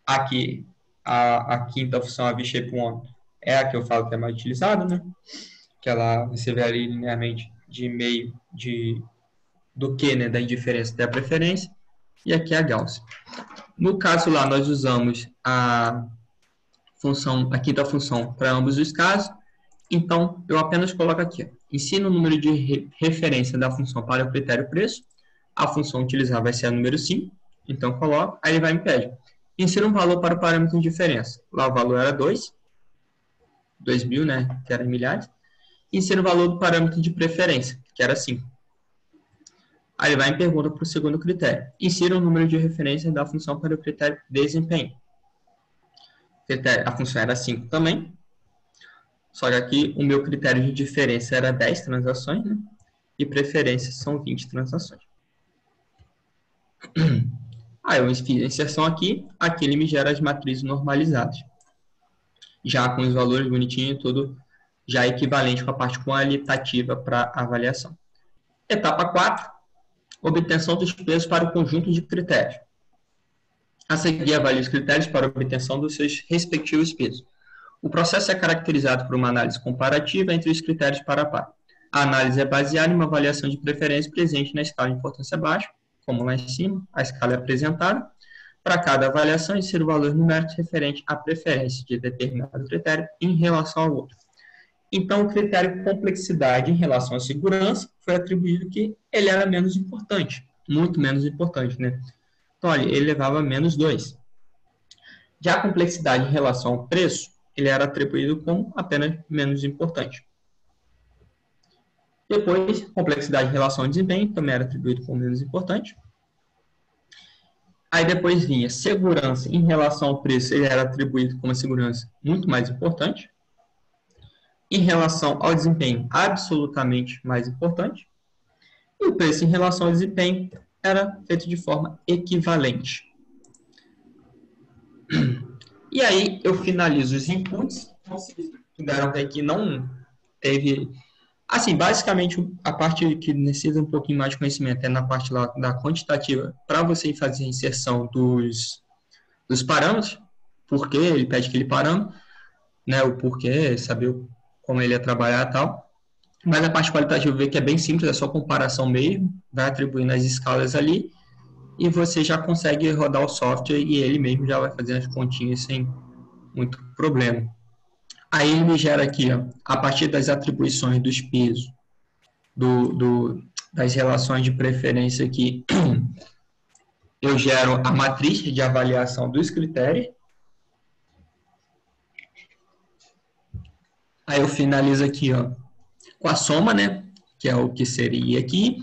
aqui a quinta função, a v-shape1, é a que eu falo que é mais utilizada, né? Que ela você vê ali linearmente de meio do que, né, da indiferença até a preferência, e aqui a Gauss. No caso lá, nós usamos a quinta função para ambos os casos, então eu apenas coloco aqui, ó, ensino o número de referência da função para o critério preço, a função utilizada vai ser a número 5, então eu coloco, aí ele vai e me pede, insira um valor para o parâmetro de diferença, lá o valor era 2.000, né, que era em milhares, insira o valor do parâmetro de preferência, que era 5. Aí ele vai e pergunta para o segundo critério. Insira o número de referência da função para o critério desempenho. A função era 5 também. Só que aqui o meu critério de diferença era 10 transações, né? E preferência são 20 transações. Aí eu fiz a inserção aqui. Aqui ele me gera as matrizes normalizadas. Já com os valores bonitinhos, tudo já equivalente com a parte qualitativa para avaliação. Etapa 4, obtenção dos pesos para o conjunto de critérios. A seguir, avalie os critérios para a obtenção dos seus respectivos pesos. O processo é caracterizado por uma análise comparativa entre os critérios par a par. A análise é baseada em uma avaliação de preferência presente na escala de importância baixa, como lá em cima, a escala é apresentada. Para cada avaliação, insira o valor numérico referente à preferência de determinado critério em relação ao outro. Então, o critério complexidade em relação à segurança foi atribuído que ele era menos importante, muito menos importante, né? Então, olha, ele levava menos 2. Já a complexidade em relação ao preço, ele era atribuído como apenas menos importante. Depois, complexidade em relação ao desempenho, também era atribuído como menos importante. Aí depois vinha segurança em relação ao preço, ele era atribuído como segurança muito mais importante. Em relação ao desempenho, absolutamente mais importante. E o preço em relação ao desempenho era feito de forma equivalente. E aí eu finalizo os inputs. Vocês puderam ver que não teve... Assim, basicamente, a parte que necessita um pouquinho mais de conhecimento é na parte lá da quantitativa, para você fazer a inserção dos parâmetros, porque ele pede aquele parâmetro, né, o porquê, saber como ele ia trabalhar e tal. Mas a parte qualitativa vê que é bem simples, é só comparação mesmo, vai atribuindo as escalas ali, e você já consegue rodar o software e ele mesmo já vai fazer as continhas sem muito problema. Aí ele me gera aqui, ó, a partir das atribuições dos pesos, das relações de preferência aqui, eu gero a matriz de avaliação dos critérios. Aí eu finalizo aqui, ó, com a soma, né, que é o que seria aqui.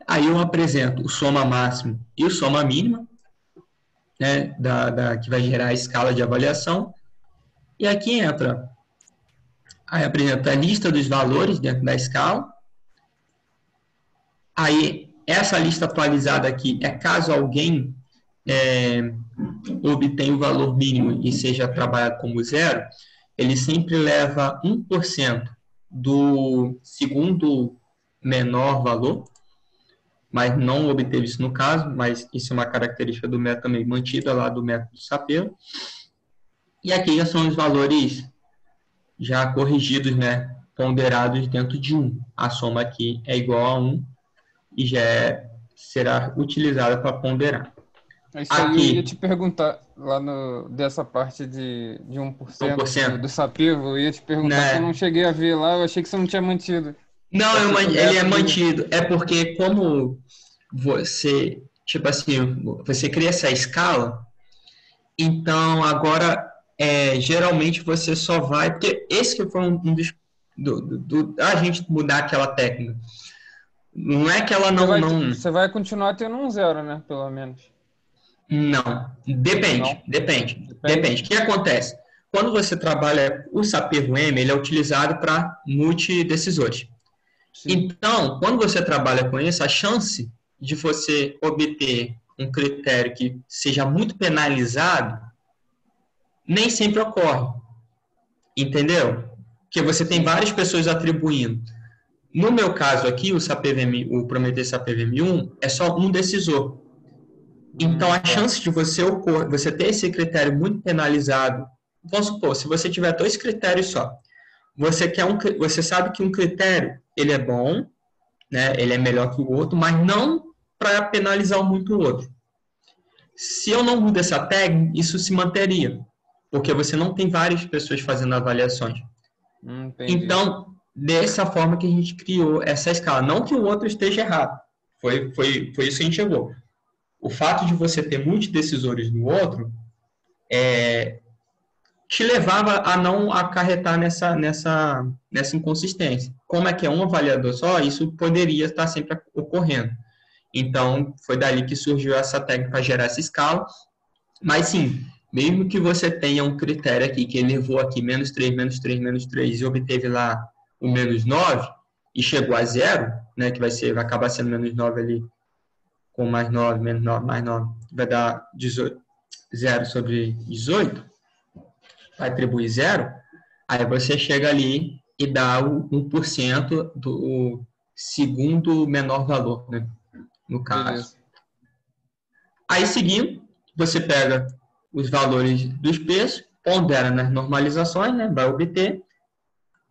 Aí eu apresento o soma máximo e o soma mínima, né, que vai gerar a escala de avaliação. E aqui entra... Aí apresenta a lista dos valores dentro da escala. Aí, essa lista atualizada aqui é caso alguém obtenha o valor mínimo e seja trabalhado como 0, ele sempre leva 1% do segundo menor valor, mas não obteve isso no caso, mas isso é uma característica do método também mantida lá do método Sapelo. E aqui já são os valores já corrigidos, né, ponderados dentro de 1. A soma aqui é igual a 1 e já será utilizada para ponderar. É isso aí, eu ia te perguntar lá dessa parte de 1% 1%, do Sapevo, eu ia te perguntar que eu não né? cheguei a ver lá, eu achei que você não tinha mantido Não, essa ele é meta de... mantido. É porque como você, tipo assim, você cria essa escala, então agora geralmente você só vai, porque esse que foi um dos a gente mudar aquela técnica. Não é que ela Você vai continuar tendo um zero, né? Pelo menos. não, depende, Não? depende, Depende? depende. O que acontece? Quando você trabalha o Sapevo M, ele é utilizado para multidecisores. Sim. Então, quando você trabalha com isso, a chance de você obter um critério que seja muito penalizado nem sempre ocorre, entendeu? Porque você tem Sim. várias pessoas atribuindo. No meu caso aqui, o Prometheus SAPVM1 é só um decisor. Então, a Tá. chance de você ter esse critério muito penalizado, vamos supor, se você tiver dois critérios só, você sabe que um critério ele é bom, né? Ele é melhor que o outro, mas não para penalizar muito o outro. Se eu não mudo essa tag, isso se manteria, porque você não tem várias pessoas fazendo avaliações. Entendi. Então, dessa forma que a gente criou essa escala. Não que o outro esteja errado. Foi isso que a gente chegou. O fato de você ter muitos decisores no outro te levava a não acarretar nessa inconsistência. Como é que é um avaliador só, isso poderia estar sempre ocorrendo. Então, foi dali que surgiu essa técnica para gerar essa escala. Mas sim, mesmo que você tenha um critério aqui, que ele levou aqui menos 3 menos 3 menos 3 e obteve lá o menos 9 e chegou a zero, né, que vai acabar sendo menos 9 ali, com mais 9 menos 9 mais 9, vai dar 18, 0 sobre 18, vai atribuir zero, aí você chega ali e dá o 1% do segundo menor valor, né, no caso. Beleza. Aí, seguindo, você pega os valores dos P's, pondera nas normalizações, né, vai obter,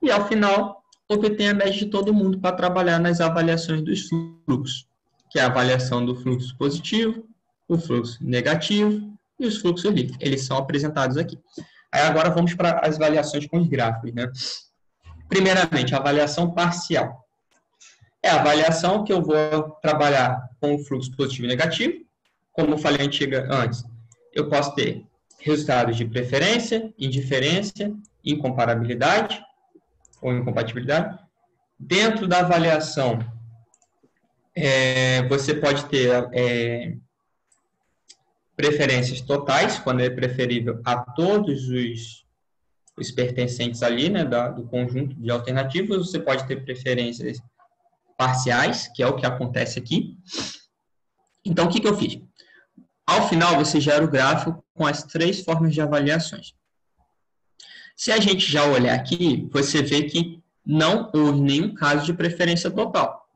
e ao final, obtém a média de todo mundo para trabalhar nas avaliações dos fluxos, que é a avaliação do fluxo positivo, o fluxo negativo e os fluxos livres. Eles são apresentados aqui. Aí agora vamos para as avaliações com os gráficos, né? Primeiramente, a avaliação parcial. É a avaliação que eu vou trabalhar com o fluxo positivo e negativo. Como eu falei antes, eu posso ter resultados de preferência, indiferença, incomparabilidade ou incompatibilidade. Dentro da avaliação, você pode ter preferências totais, quando é preferível a todos os pertencentes ali, né, do conjunto de alternativas. Você pode ter preferências parciais, que é o que acontece aqui. Então, o que eu fiz? Ao final, você gera o gráfico com as 3 formas de avaliações. Se a gente já olhar aqui, você vê que não houve nenhum caso de preferência total.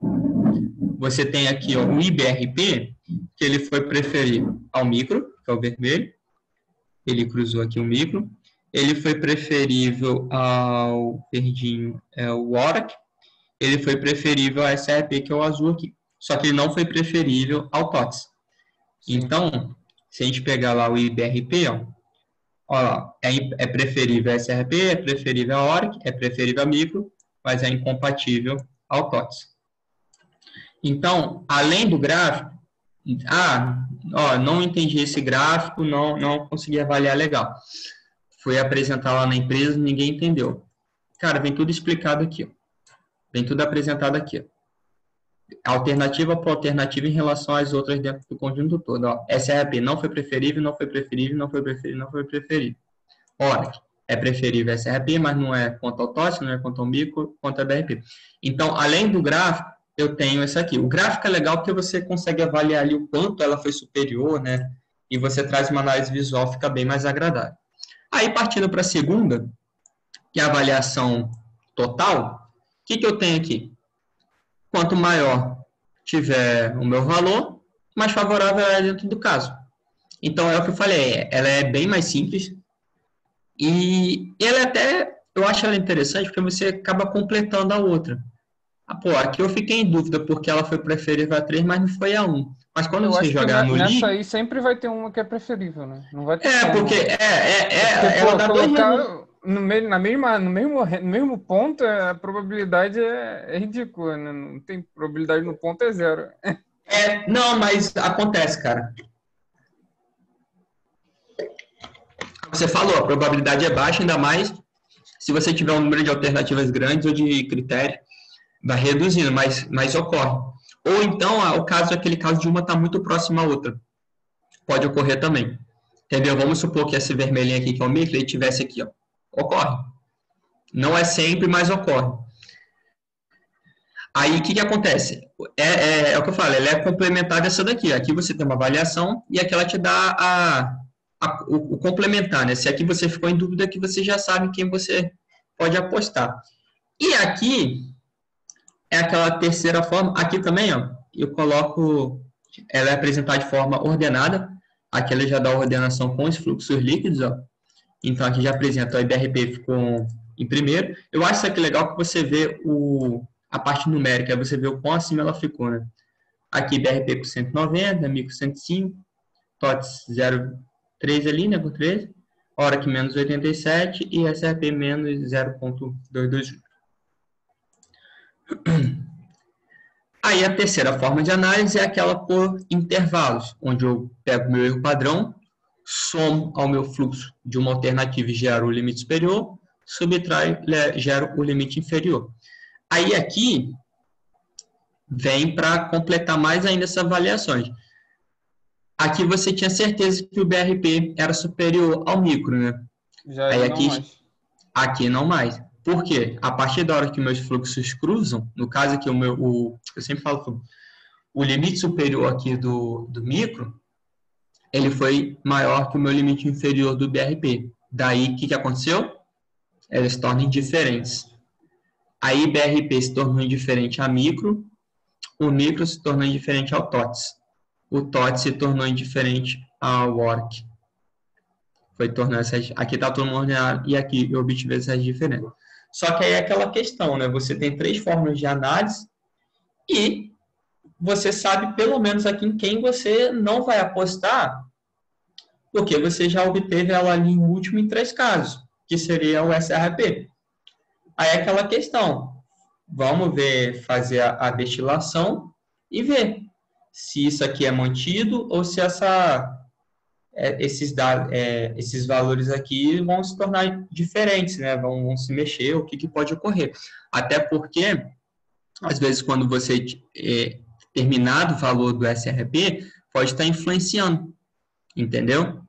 Você tem aqui o IBRP, que ele foi preferido ao micro, que é o vermelho. Ele cruzou aqui o micro. Ele foi preferível ao verdinho, o ORAC. Ele foi preferível ao SRP, que é o azul aqui. Só que ele não foi preferível ao TOTS. Então, se a gente pegar lá o IBRP, ó lá, é preferível a SRP, é preferível a ORC, é preferível a micro, mas é incompatível ao TOTS. Então, além do gráfico, não entendi esse gráfico, não consegui avaliar legal. Fui apresentar lá na empresa, ninguém entendeu. Cara, vem tudo explicado aqui, ó. Vem tudo apresentado aqui, ó. Alternativa por alternativa em relação às outras dentro do conjunto todo. Ó. SRP não foi preferível, não foi preferível, não foi preferível, não foi preferível. ORC é preferível SRP, mas não é quanto ao TOTS, não é quanto ao micro, quanto ao BRP. Então, além do gráfico, eu tenho esse aqui. O gráfico é legal porque você consegue avaliar ali o quanto ela foi superior, né? E você traz uma análise visual, fica bem mais agradável. Aí, partindo para a segunda, que é a avaliação total, o que eu tenho aqui? Quanto maior tiver o meu valor, mais favorável é dentro do caso. Então, é o que eu falei, ela é bem mais simples e ela eu acho ela interessante porque você acaba completando a outra. Aqui eu fiquei em dúvida porque ela foi preferível a 3, mas não foi a 1. Mas quando Eu você acho que jogar no nessa lixo, aí sempre vai ter uma que é preferível, né? Não vai ter como. porque Porque, ela pô, dá dois resultados. colocar no mesmo ponto, a probabilidade é ridícula, né? Não tem probabilidade no ponto, é zero. Não, mas acontece, cara. Você falou, a probabilidade é baixa, ainda mais se você tiver um número de alternativas grandes ou de critério, vai reduzindo, mas ocorre. Ou então, aquele caso de uma está muito próxima à outra. Pode ocorrer também. Entendeu? Vamos supor que esse vermelhinho aqui, que é o micro, ele tivesse aqui, ó. Ocorre. Não é sempre, mas ocorre. Aí, o que acontece? É o que eu falo, ela é complementar dessa daqui. Aqui você tem uma avaliação e aqui ela te dá o complementar, né? Se aqui você ficou em dúvida, aqui você já sabe quem você pode apostar. E aqui é aquela terceira forma. Aqui também, ó, eu coloco, ela é apresentada de forma ordenada. Aqui ela já dá a ordenação com os fluxos líquidos, ó. Então aqui já apresenta, o IBRP ficou em primeiro. Eu acho isso aqui legal que você vê a parte numérica, você vê o quão acima ela ficou, né? Aqui IBRP com 190, Micro 105, TOTS 0,3 ali, né, com 13, ORAC menos 87 e SRP menos 0,221. Aí a terceira forma de análise é aquela por intervalos, onde eu pego o meu erro padrão, somo ao meu fluxo de uma alternativa e gero o limite superior, subtrai, gero o limite inferior. Aí aqui vem para completar mais ainda essas avaliações. Aqui você tinha certeza que o BRP era superior ao micro, né? Já Aí não mais. aqui não mais. Por quê? A partir da hora que meus fluxos cruzam, no caso aqui eu sempre falo, o limite superior aqui do micro, ele foi maior que o meu limite inferior do BRP. Daí, o que aconteceu? Elas se tornam indiferentes. Aí, BRP se tornou indiferente a micro, o micro se tornou indiferente ao TOTS. O TOTS se tornou indiferente ao ORC. Foi tornando essas... Aqui está todo mundo ordenado e aqui eu obtive essas diferenças. Só que aí é aquela questão, né? Você tem 3 formas de análise e você sabe pelo menos aqui em quem você não vai apostar, porque você já obteve ela ali em último em 3 casos, que seria o SRP. Aí é aquela questão, vamos ver, fazer a destilação e ver se isso aqui é mantido ou se esses valores aqui vão se tornar diferentes, né? Vão se mexer, o que pode ocorrer. Até porque, às vezes, quando você terminado o valor do SRP, pode estar influenciando, entendeu?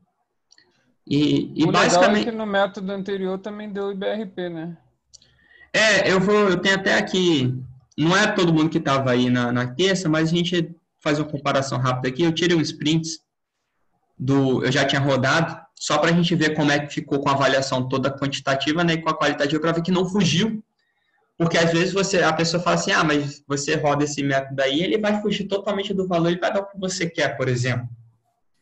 O legal é que no método anterior também deu IBRP, né? Eu tenho até aqui, não é todo mundo que estava aí na terça, mas a gente faz uma comparação rápida aqui. Eu tirei uns prints eu já tinha rodado, só para a gente ver como é que ficou com a avaliação toda quantitativa, né, e com a qualitativa, para ver que não fugiu. Porque às vezes a pessoa fala assim, mas você roda esse método aí, ele vai fugir totalmente do valor e vai dar o que você quer, por exemplo.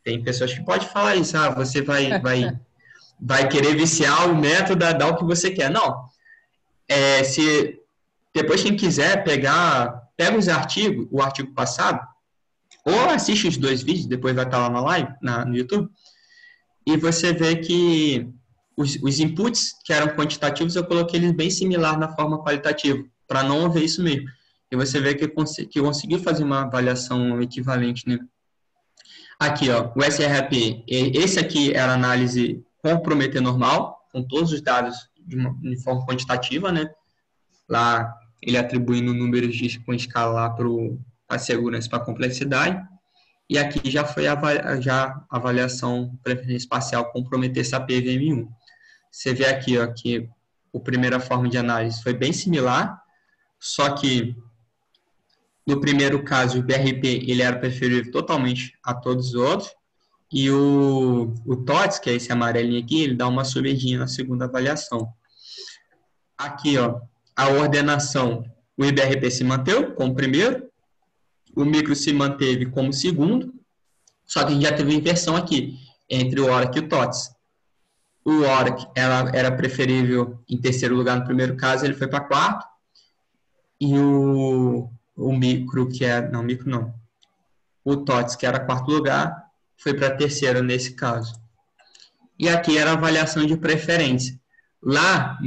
Tem pessoas que podem falar isso, você vai querer viciar o método, dar o que você quer. Não. Se depois quem quiser pega os artigos, o artigo passado, ou assiste os 2 vídeos, depois vai estar lá na live, no YouTube, e você vê que os inputs que eram quantitativos, eu coloquei eles bem similar na forma qualitativa, para não haver isso mesmo. E você vê que eu consegui fazer uma avaliação equivalente, né? Aqui, ó, o SRP, esse aqui era a análise com Prometeu normal, com todos os dados de forma quantitativa, né? Lá, ele atribuindo números com escala para a segurança, para a complexidade. E aqui já foi a avaliação preferência espacial com Prometheus PVM1. Você vê aqui, ó, que a primeira forma de análise foi bem similar, só que no primeiro caso o BRP ele era preferível totalmente a todos os outros, e o TOTS, que é esse amarelinho aqui, ele dá uma subidinha na segunda avaliação. Aqui, ó, a ordenação, o IBRP se manteve como primeiro, o micro se manteve como segundo, só que a gente já teve inversão aqui, entre o ORAC e o TOTS. O ORAC era preferível em terceiro lugar no primeiro caso, ele foi para quarto, e o micro, que é... Não, micro não. o TOTS, que era quarto lugar, foi para terceiro nesse caso. E aqui era a avaliação de preferência. Lá,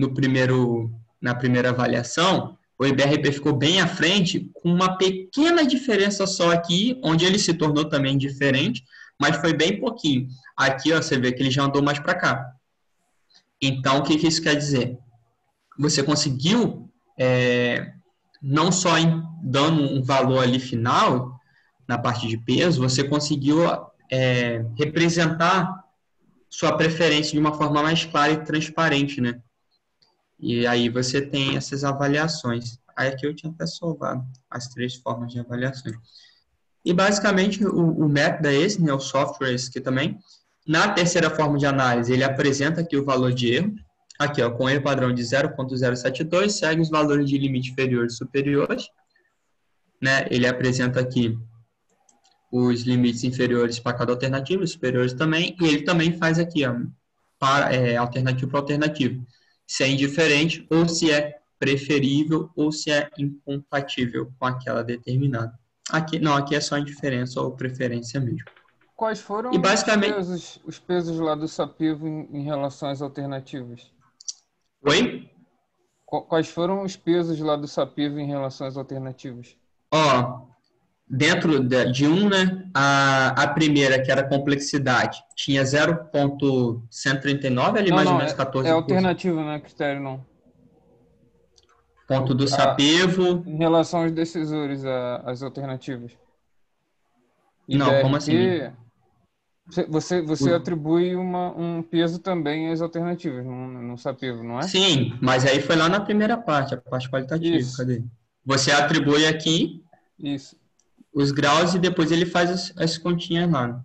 na primeira avaliação, o IBRP ficou bem à frente, com uma pequena diferença só aqui, onde ele se tornou também diferente, mas foi bem pouquinho. Aqui, ó, você vê que ele já andou mais para cá. Então, o que isso quer dizer? Você conseguiu, não só dando um valor ali final, na parte de peso, você conseguiu representar sua preferência de uma forma mais clara e transparente, né? E aí você tem essas avaliações. Aí aqui eu tinha até salvado as 3 formas de avaliação. E basicamente o método é esse, né? O software é esse aqui também. Na terceira forma de análise, ele apresenta aqui o valor de erro. Aqui, ó, com erro padrão de 0.072, segue os valores de limite inferiores e superiores. Né? Ele apresenta aqui os limites inferiores para cada alternativa, os superiores também, e ele também faz aqui, ó, alternativo para alternativo, se é indiferente, ou se é preferível, ou se é incompatível com aquela determinada. Aqui não, aqui é só indiferença ou preferência mesmo. Quais foram e basicamente, os pesos lá do Sapivo em relação às alternativas? Oi? Quais foram os pesos lá do Sapivo em relação às alternativas? Ó, dentro de né, a primeira, que era a complexidade, tinha 0.139, ali mais ou menos 14%. É alternativa, não é critério, não. Ponto do Sapivo. Em relação aos decisores, as alternativas. Não, IBRP, como assim? Você atribui um peso também às alternativas no Sapivo, não é? Sim, mas aí foi lá na primeira parte, a parte qualitativa. Isso. Cadê? Você atribui aqui os graus e depois ele faz as continhas lá.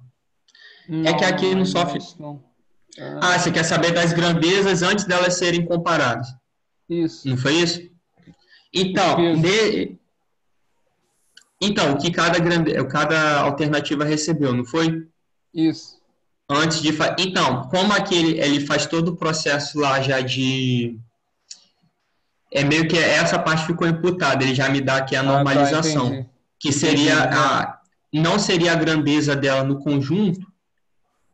Não, é que aqui no software... você quer saber das grandezas antes delas serem comparadas? Isso. Não foi isso? Então, o que cada alternativa recebeu, não foi? Isso. Antes de Então, como aqui ele faz todo o processo lá já de... meio que essa parte ficou imputada, ele já me dá aqui a normalização. Que seria não seria a grandeza dela no conjunto,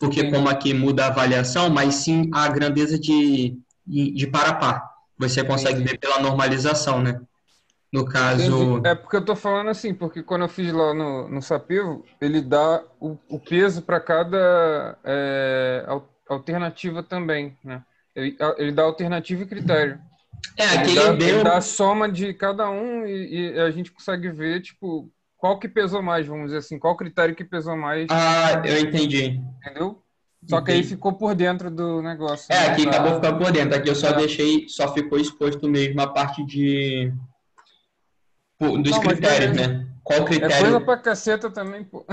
porque como aqui muda a avaliação, mas sim a grandeza de par a par. Você consegue ver pela normalização, né? No caso... É porque eu tô falando assim, porque quando eu fiz lá no Sapivo, ele dá o peso para cada alternativa também, né? Ele dá alternativa e critério. Ele dá a soma de cada um e a gente consegue ver, tipo, qual que pesou mais, vamos dizer assim, qual critério que pesou mais. Eu entendi. Entendeu? Só que aí ficou por dentro do negócio. Aqui acabou ficando por dentro. Aqui eu só só ficou exposto mesmo a parte dos critérios, né? Qual critério? É coisa pra caceta também, pô.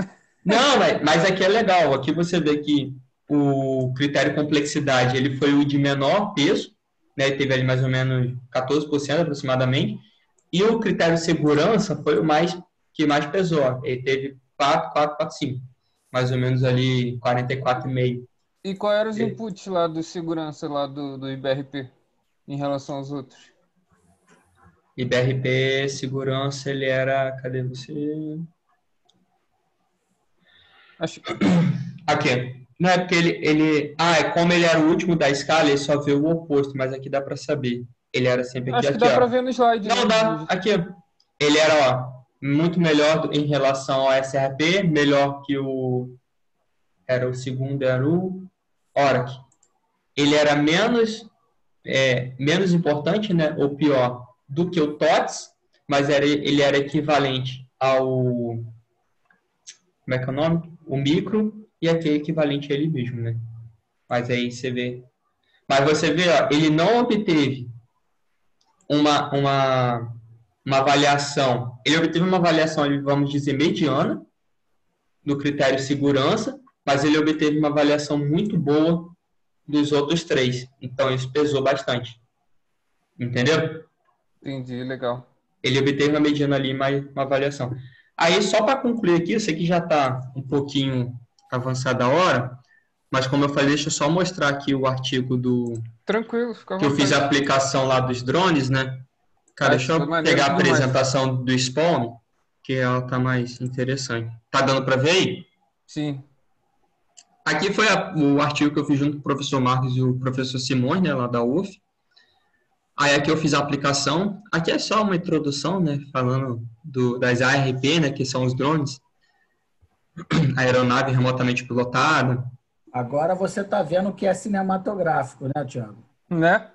Não, mas aqui é legal. Aqui você vê que o critério complexidade, ele foi o de menor peso, né? Teve ali mais ou menos 14% aproximadamente. E o critério segurança foi o que mais pesou. Ele teve 4,5. Mais ou menos ali 44,5. E qual eram os inputs lá do segurança lá do IBRP em relação aos outros? IBRP, segurança, ele era... Cadê você? Aqui. Não é porque ele... como ele era o último da escala, ele só vê o oposto, mas aqui dá para saber. Ele era sempre aqui. Acho que dá para ver no slide. Não, dá. Aqui. Ele era, muito melhor em relação ao SRP, melhor que o segundo, era o Oracle. Ele era menos importante, né, ou pior, do que o TOTS, mas ele era equivalente ao... Como é que é o nome? O micro, e aqui é equivalente a ele mesmo, né? Mas aí você vê... Mas você vê, ó, ele não obteve uma avaliação... Ele obteve uma avaliação, vamos dizer, mediana, no critério segurança, mas ele obteve uma avaliação muito boa dos outros 3. Então, isso pesou bastante. Entendeu? Entendi, legal. Ele obteve uma mediana ali, mais uma avaliação. Aí, só para concluir aqui, eu sei que já está um pouquinho avançada a hora, mas como eu falei, deixa eu só mostrar aqui o artigo Tranquilo, fica à que eu fiz a vontade. aplicação lá dos drones, né? Cara, deixa eu pegar a apresentação do Spawn, que ela tá mais interessante. Tá dando para ver aí? Sim. Aqui foi o artigo que eu fiz junto com o professor Marcos e o professor Simões, né, lá da UF. Aí aqui eu fiz a aplicação. Aqui é só uma introdução, né, falando das ARP, né, que são os drones, a aeronave remotamente pilotada. Agora você está vendo o que é cinematográfico, né, Thiago? Né?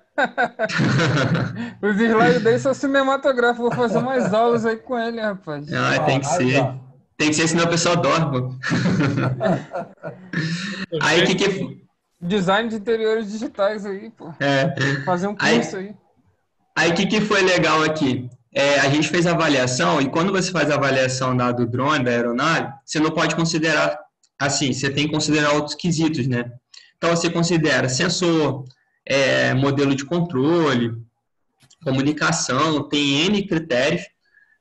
Os slides daí são cinematográficos. Vou fazer mais aulas aí com ele, rapaz. Tem que ser. Tem que ser, senão a pessoa dorme. Aí que Design de interiores digitais aí, pô. Fazer um curso aí. Aí o que foi legal aqui? A gente fez a avaliação, e quando você faz a avaliação do drone, da aeronave, você não pode considerar, assim, você tem que considerar outros quesitos, né? Então você considera sensor, modelo de controle, comunicação, tem N critérios.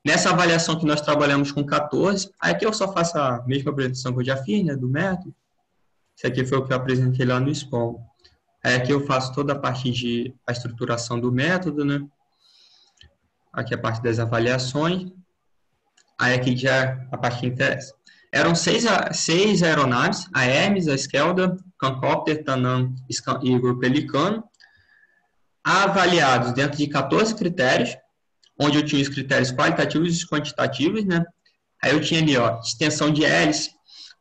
Nessa avaliação que nós trabalhamos com 14, aqui eu só faço a mesma apresentação que eu já fiz, né, do método. Isso aqui foi o que eu apresentei lá no SPOL. Aí aqui eu faço toda a parte de a estruturação do método, né? Aqui a parte das avaliações. Aí aqui já a parte que interessa. Eram seis aeronaves, a Hermes, a Skelda, Cancopter, Tanam e o Pelicano, avaliados dentro de 14 critérios, onde eu tinha os critérios qualitativos e quantitativos, né? Aí eu tinha ali, ó, extensão de hélice,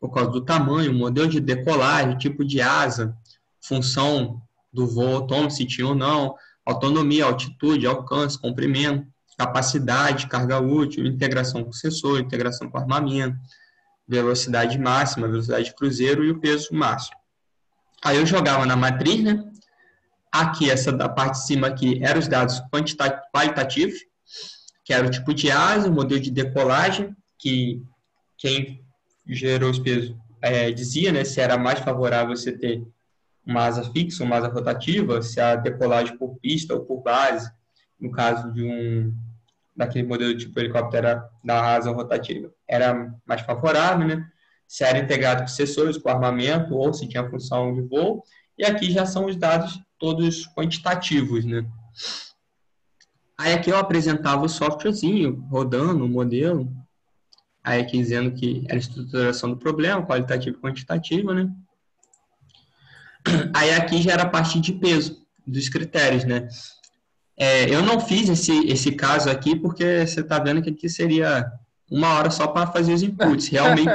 por causa do tamanho, modelo de decolagem, tipo de asa, função do voo autônomo, se tinha ou não, autonomia, altitude, alcance, comprimento, capacidade, carga útil, integração com sensor, integração com armamento, velocidade máxima, velocidade de cruzeiro e o peso máximo. Aí eu jogava na matriz, né? Aqui, essa da parte de cima aqui, eram os dados qualitativos, que era o tipo de asa, o modelo de decolagem, que quem gerou os pesos dizia, né, se era mais favorável você ter uma asa fixa, uma asa rotativa, se a decolagem por pista ou por base, no caso daquele modelo tipo helicóptero da asa rotativa, era mais favorável, né? Se era integrado com sensores, com armamento, ou se tinha função de voo, e aqui já são os dados todos quantitativos, né? Aí aqui eu apresentava o softwarezinho, rodando o modelo, aí aqui dizendo que era a estruturação do problema, qualitativo e quantitativo, né? Aí aqui já era a parte de peso, dos critérios, né? Eu não fiz esse caso aqui porque você está vendo que aqui seria 1 hora só para fazer os inputs. Realmente,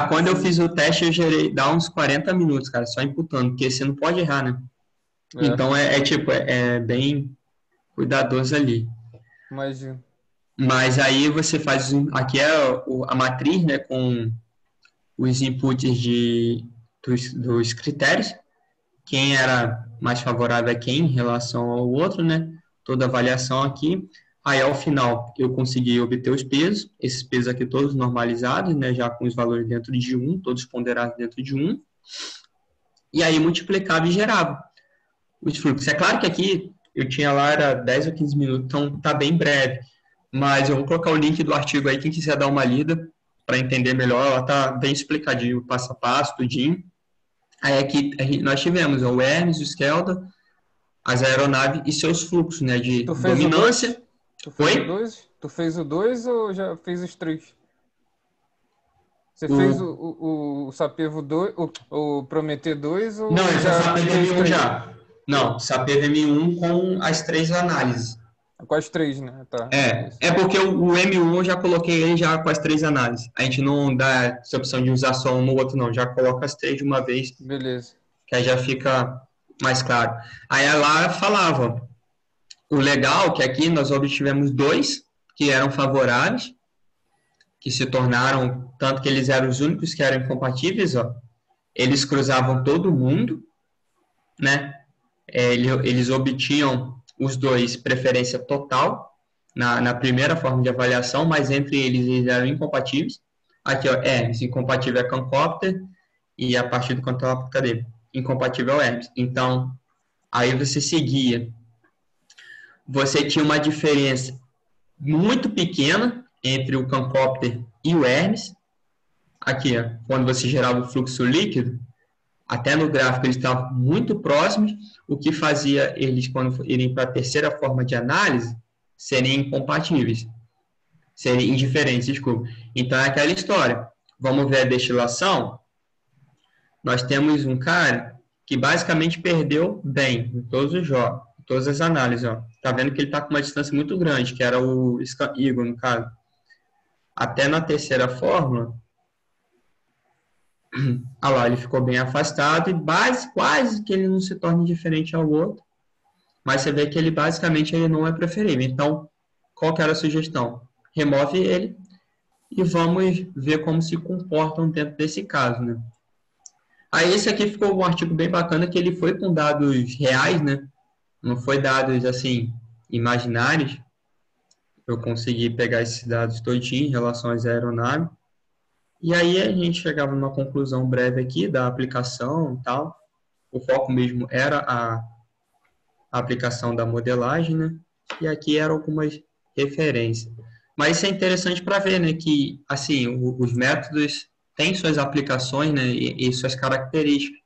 quando eu fiz o teste, eu gerei, dá uns 40 minutos, cara, só imputando, porque você não pode errar, né? Então, é bem cuidadoso ali. Imagino. Mas aí você faz, aqui a matriz, né, com os inputs dos critérios, quem era mais favorável a quem em relação ao outro, né? Toda avaliação aqui. Aí, ao final, eu consegui obter os pesos, esses pesos aqui todos normalizados, né? Já com os valores dentro de 1, todos ponderados dentro de 1. E aí, multiplicava e gerava os fluxos. É claro que aqui, eu tinha lá, era 10 ou 15 minutos, então tá bem breve. Mas eu vou colocar o link do artigo aí, quem quiser dar uma lida, para entender melhor, ela tá bem explicadinho, passo a passo, tudinho. Aí aqui nós tivemos o Hermes, o Skelda, as aeronaves e seus fluxos, né, de dominância. Tu fez o 2 ou já fez os 3? Você fez o Sapevo 2, o Prometeu 2 ou não, já Sapevo fez M1 já. Não, Sapevo M1 com as 3 análises. Com as 3, né? Tá. Porque o M1 eu já coloquei ele já com as 3 análises. A gente não dá essa opção de usar só um ou outro, não. Já coloca as 3 de uma vez. Beleza. Que aí já fica mais claro. Aí ela falava, o legal é que aqui nós obtivemos 2 que eram favoráveis, que se tornaram, tanto que eles eram os únicos que eram incompatíveis, ó. Eles cruzavam todo mundo, né? Eles obtinham os 2 preferência total na primeira forma de avaliação, mas entre eles eram incompatíveis. Aqui, ó, Hermes, incompatível é Cancopter, e a partir do Cancopter, cadê? Incompatível é o Hermes. Então, aí você seguia. Você tinha uma diferença muito pequena entre o Cancopter e o Hermes. Aqui, ó, quando você gerava o fluxo líquido, até no gráfico eles estavam muito próximos, o que fazia eles, quando irem para a terceira forma de análise, serem incompatíveis. Serem indiferentes, desculpa. Então, é aquela história. Vamos ver a destilação? Nós temos um cara que basicamente perdeu bem em todos os jogos, em todas as análises. Ó. Tá vendo que ele está com uma distância muito grande, que era o Scan Eagle, no caso. Até na terceira fórmula, olha lá, ele ficou bem afastado e quase que ele não se torne diferente ao outro. Mas você vê que ele basicamente ele não é preferível. Então, qual que era a sugestão? Remove ele e vamos ver como se comportam dentro desse caso, né? Aí esse aqui ficou um artigo bem bacana que ele foi com dados reais, né? Não foi dados, assim, imaginários. Eu consegui pegar esses dados todinhos em relação às aeronaves. E aí a gente chegava numa conclusão breve aqui da aplicação e tal. O foco mesmo era a aplicação da modelagem, né? E aqui eram algumas referências. Mas isso é interessante para ver, né? Que, assim, os métodos têm suas aplicações, né? E suas características.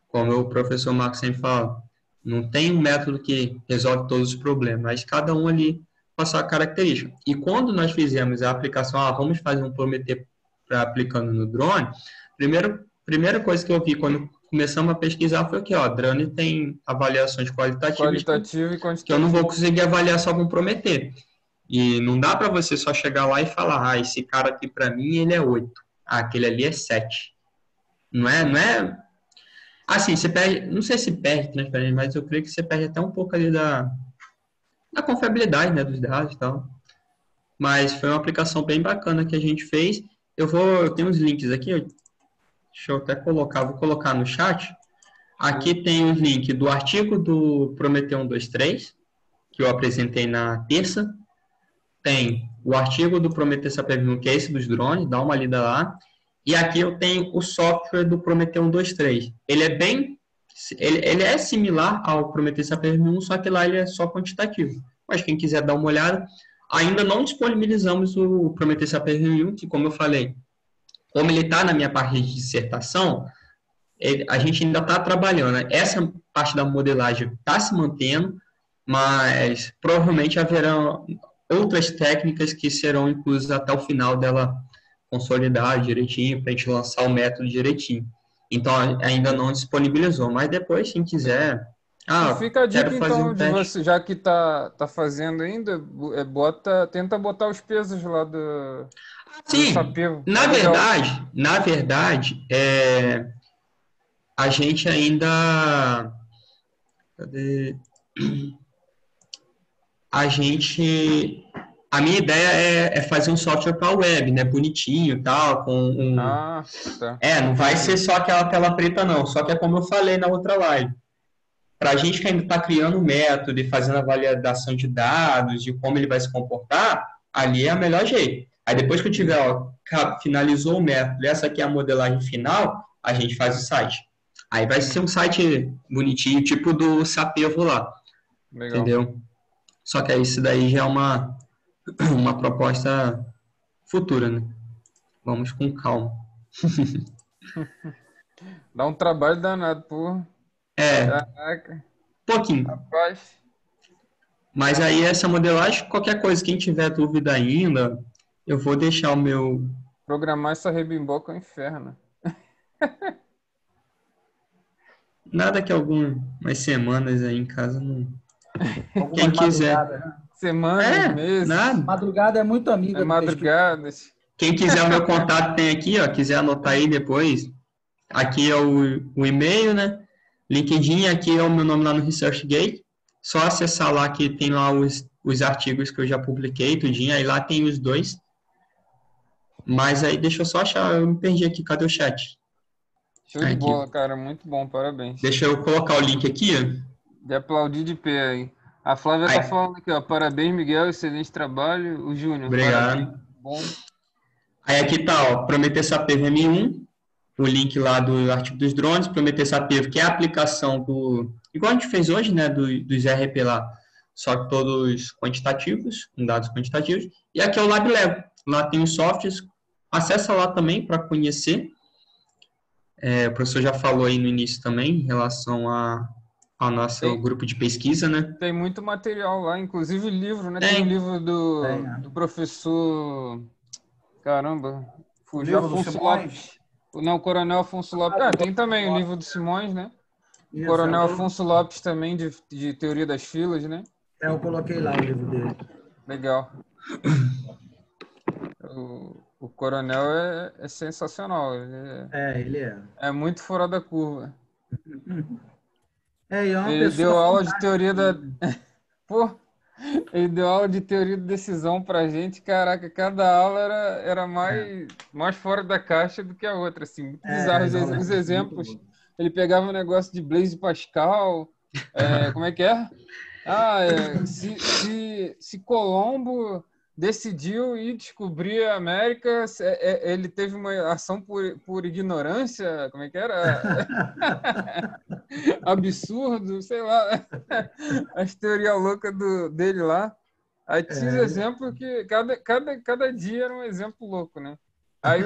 Como o professor Marcos sempre fala, não tem um método que resolve todos os problemas, mas cada um ali com a sua característica. E quando nós fizemos a aplicação, vamos fazer um Prometê para aplicando no drone, primeira coisa que eu vi quando começamos a pesquisar foi que, drone tem avaliações qualitativas e quantitativas, que eu não vou conseguir avaliar só com Prometê. E não dá para você só chegar lá e falar, esse cara aqui para mim ele é 8. Aquele ali é 7. Não é... Assim, você perde, não sei se perde transparência, mas eu creio que você perde até um pouco ali da confiabilidade, né, dos dados e tal. Mas foi uma aplicação bem bacana que a gente fez. Eu tenho uns links aqui, deixa eu até colocar, vou colocar no chat. Aqui tem os links do artigo do Prometeu 123, que eu apresentei na terça. Tem o artigo do Prometeu SAPEV1, que é esse dos drones, dá uma lida lá. E aqui eu tenho o software do Prometeu 123. Ele é similar ao Prometeu SAPEV1, só que lá ele é só quantitativo. Mas quem quiser dar uma olhada, ainda não disponibilizamos o Prometeu SAPEV1, que como eu falei, como ele está na minha parte de dissertação, a gente ainda está trabalhando, né? Essa parte da modelagem está se mantendo, mas provavelmente haverão outras técnicas que serão inclusas até o final dela consolidar direitinho, para a gente lançar o método direitinho. Então, ainda não disponibilizou, mas depois, se quiser... fica a dica, então, de você, já que tá fazendo ainda, tenta botar os pesos lá do... Sim, na verdade, a gente ainda... A minha ideia é fazer um software para web, né? Bonitinho e tal, com tá. Não vai ser só aquela tela preta, não. Só que é como eu falei na outra live. Para a gente que ainda está criando o método e fazendo a validação de dados, de como ele vai se comportar, ali é o melhor jeito. Aí depois que eu tiver, finalizou o método, essa aqui é a modelagem final, a gente faz o site. Aí vai ser um site bonitinho, tipo do Sapevo lá. Legal. Entendeu? Só que isso daí já é uma proposta futura, né? Vamos com calma. Dá um trabalho danado, porra. Caraca. Pouquinho. Rapaz. Mas aí essa modelagem, qualquer coisa, quem tiver dúvida ainda, eu vou deixar o meu... Programar essa rebimboca é um inferno. Nada que algumas semanas aí em casa não... Quem quiser... Semanas, meses. Nada. Madrugada é muito amiga. Madrugadas. Quem quiser o meu contato tem aqui, quiser anotar aí depois. Aqui é o e-mail, né? LinkedIn, aqui é o meu nome lá no ResearchGate. Só acessar lá que tem lá os artigos que eu já publiquei, tudinho. Aí lá tem os dois. Mas aí deixa eu só achar, eu me perdi aqui, cadê o chat? Show de bola, cara, muito bom, parabéns. Deixa eu colocar o link aqui, De aplaudir de pé aí. A Flávia tá falando aqui, parabéns, Miguel, excelente trabalho. O Júnior, obrigado. Parabéns, bom. Aí aqui tá, Prometeu SAPEV M1, o link lá do artigo dos drones, Prometeu SAPEV, que é a aplicação do... Igual a gente fez hoje, né, dos RP lá, só que todos quantitativos, com dados quantitativos. E aqui é o LabLego, lá tem os softwares, acessa lá também para conhecer. O professor já falou aí no início também, em relação ao nosso grupo de pesquisa, né? Tem muito material lá, inclusive livro, né? Tem. Tem o livro Tem, né? do professor... Caramba, O fugiu livro do Afonso Simões? Lopes. Não, Coronel Afonso Lopes. Ah, tem também o livro do Simões, né? Isso, Coronel Afonso Lopes também, de teoria das filas, né? eu coloquei lá o livro dele. Legal. O Coronel é sensacional. Ele é. É muito fora da curva. E é uma Ele pessoa deu aula de fantástica teoria da... também, né? Pô, ele deu aula de teoria de decisão pra gente. Caraca, cada aula era mais fora da caixa do que a outra, assim. Muito bizarro As aulas os dele são muito exemplos. boas. Ele pegava um negócio de Blaise Pascal. Como é que é? Se Colombo decidiu ir descobrir a América, ele teve uma ação por ignorância, como é que era? Absurdo, sei lá, as teorias loucas dele lá. Aí tinha os Ele exemplos que cada dia era um exemplo louco, né? Aí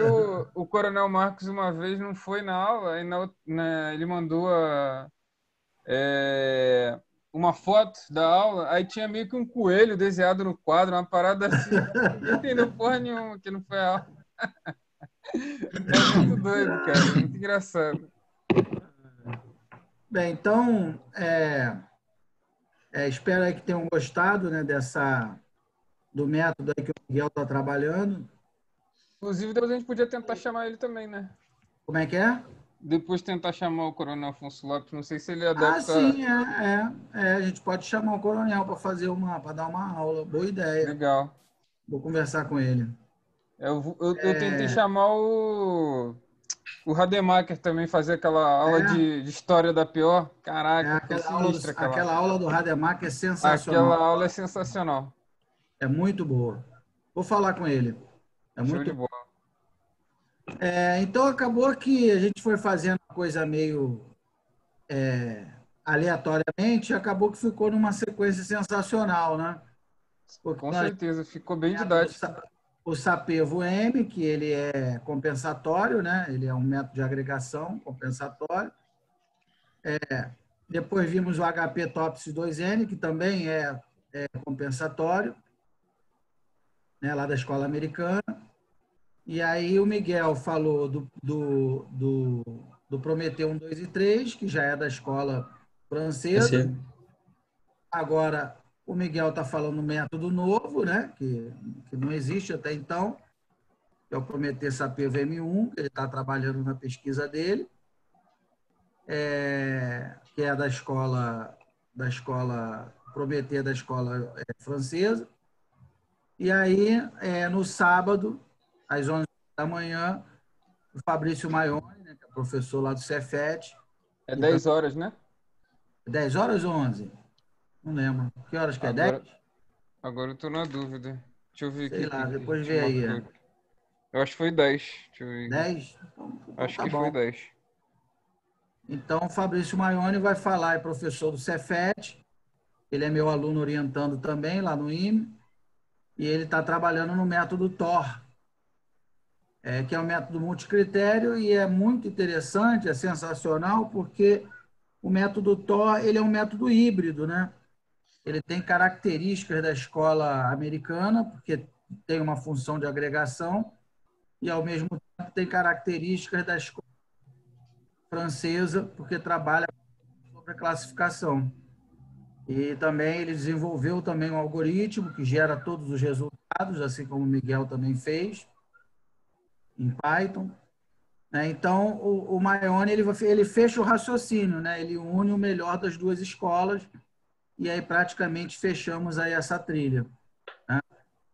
o Coronel Marcos uma vez não foi na aula, aí ele mandou uma foto da aula, aí tinha meio que um coelho desenhado no quadro, uma parada assim, ninguém entendeu porra nenhuma que não foi a aula. É muito doido, cara, muito engraçado. Bem, então, espero aí que tenham gostado, né, do método aí que o Miguel está trabalhando. Inclusive, depois a gente podia tentar chamar ele também, né? Como é que é? Depois tentar chamar o Coronel Afonso Lopes, não sei se ele é Ah, adepto a... sim, a gente pode chamar o coronel para dar uma aula. Boa ideia. Legal. Vou conversar com ele. Eu tentei chamar o Rademacher também, fazer aquela aula É, de história da pior. Caraca, foi sinistra aquela. aquela aula do Rademacher é Aquela sensacional. aula é sensacional. É muito boa. Vou falar com ele. É Show de muito. bola. Então acabou que a gente foi fazendo uma coisa meio aleatoriamente, e acabou que ficou numa sequência sensacional, né? Porque Com nós certeza, ficou bem método didático. o SAPEVO-M, que ele é compensatório, né? Ele é um método de agregação compensatório. Depois vimos o HP TOPS 2N, que também é compensatório, né? Lá da escola americana. E aí o Miguel falou do Prometeu 1, 2 e 3, que já é da escola francesa. Agora, o Miguel está falando um método novo, né? Que não existe até então, que é o Prometer SAP VM1, que ele está trabalhando na pesquisa dele, que é da escola Prometer da escola francesa. E aí, no sábado, às 11 da manhã, o Fabrício Maione, né, que é professor lá do Cefet. É 10 horas, né? 10 horas ou 11? Não lembro. Que horas que é? 10? Agora eu tô na dúvida. Deixa eu ver Sei aqui o lá, que a depois gente vê aí. marcou. Eu acho que foi 10. Deixa eu ver aqui. 10? Então Acho tá que foi bom. 10. Então, o Fabrício Maione vai falar, é professor do Cefet, ele é meu aluno orientando também lá no IME, e ele está trabalhando no método TOR, que é um método multicritério, e é muito interessante, é sensacional, porque o método TOR ele é um método híbrido, né? Ele tem características da escola americana, porque tem uma função de agregação, e, ao mesmo tempo, tem características da escola francesa, porque trabalha sobre a classificação. E também ele desenvolveu também um algoritmo que gera todos os resultados, assim como o Miguel também fez, em Python. Né? Então, o Maione ele fecha o raciocínio, né? Ele une o melhor das duas escolas e aí praticamente fechamos aí essa trilha. Né?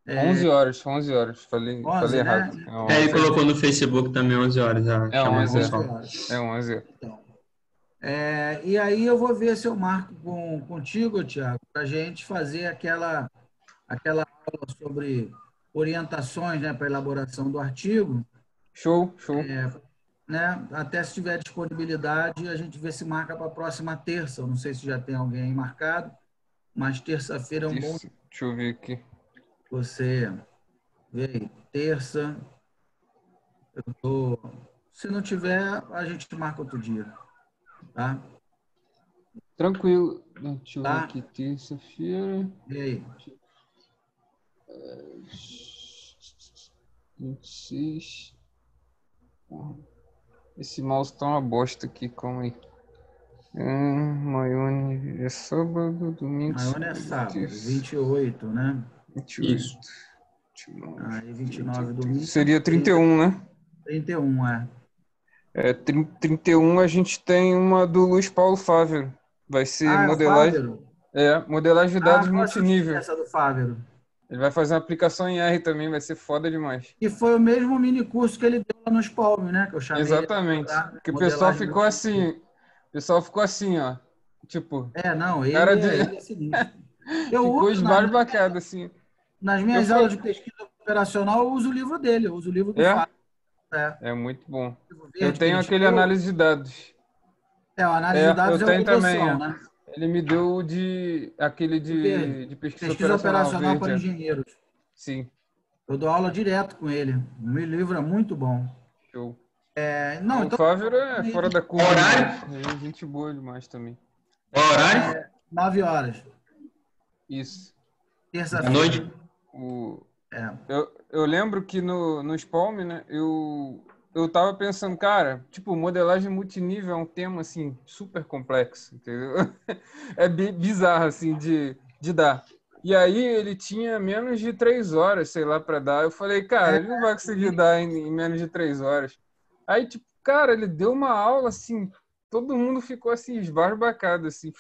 11 horas, 11 horas. Falei 11, errado. né? É Ele 11. colocou no Facebook também 11 horas, já É chamou o 11. 11 pessoal. horas. É 11. Então, e aí eu vou ver se eu marco contigo, Tiago, para a gente fazer aquela aula sobre orientações, né, para a elaboração do artigo, Show, show. né? Até se tiver disponibilidade, a gente vê se marca para a próxima terça. Eu não sei se já tem alguém marcado, mas terça-feira é um bom. Deixa eu ver aqui. Você vê aí, terça. Se não tiver, a gente marca outro dia, tá? Tranquilo. Deixa eu ver Tá? aqui, terça-feira. E aí? 26. Esse mouse tá uma bosta aqui, calma aí. Maione é sábado, domingo, Maior é segunda, sábado, terça. 28, né? 28. Isso. 29, Aí 29 30, domingo. seria 31, né? 31, é. 31 a gente tem uma do Luiz Paulo Fávero. Vai ser Ah, é o modelagem, Fávero? modelagem de Ah, dados vou assistir multinível. essa do Fávero. Ele vai fazer uma aplicação em R também, vai ser foda demais. E foi o mesmo mini curso que ele deu lá no SPALM, né? Que eu chamei ele Exatamente. para Porque o pessoal modelagem ficou multinível. assim, o pessoal ficou assim, ó. Tipo, Não, cara de ele é sinistro. Eu ficou uso esbarbacado assim. nas Eu minhas aulas falei, de pesquisa operacional, eu uso o livro dele, eu uso o livro do é, Fábio. É, é muito bom. o livro Eu verde que tenho ele te aquele deu. análise de dados. A análise de dados Eu é o tenho também, Evolução, né? Ele me deu aquele O verde. de pesquisa Pesquisa operacional operacional verde. para engenheiros. Sim, Eu dou aula direto com ele. O meu livro é muito bom. show. Não, O então, Fávero é fora da curva demais. Horário? É gente boa demais também. Qual horário? 9 horas, Isso. Da noite? terça-feira. O, É. eu lembro que no Spalm, né, eu tava pensando, cara, tipo, modelagem multinível é um tema, assim, super complexo, entendeu? É bizarro, assim, de dar. E aí ele tinha menos de 3 horas, sei lá, para dar. Eu falei, cara, ele não vai conseguir dar em menos de 3 horas. Aí, tipo, cara, ele deu uma aula, assim, todo mundo ficou, assim, esbarbacado, assim,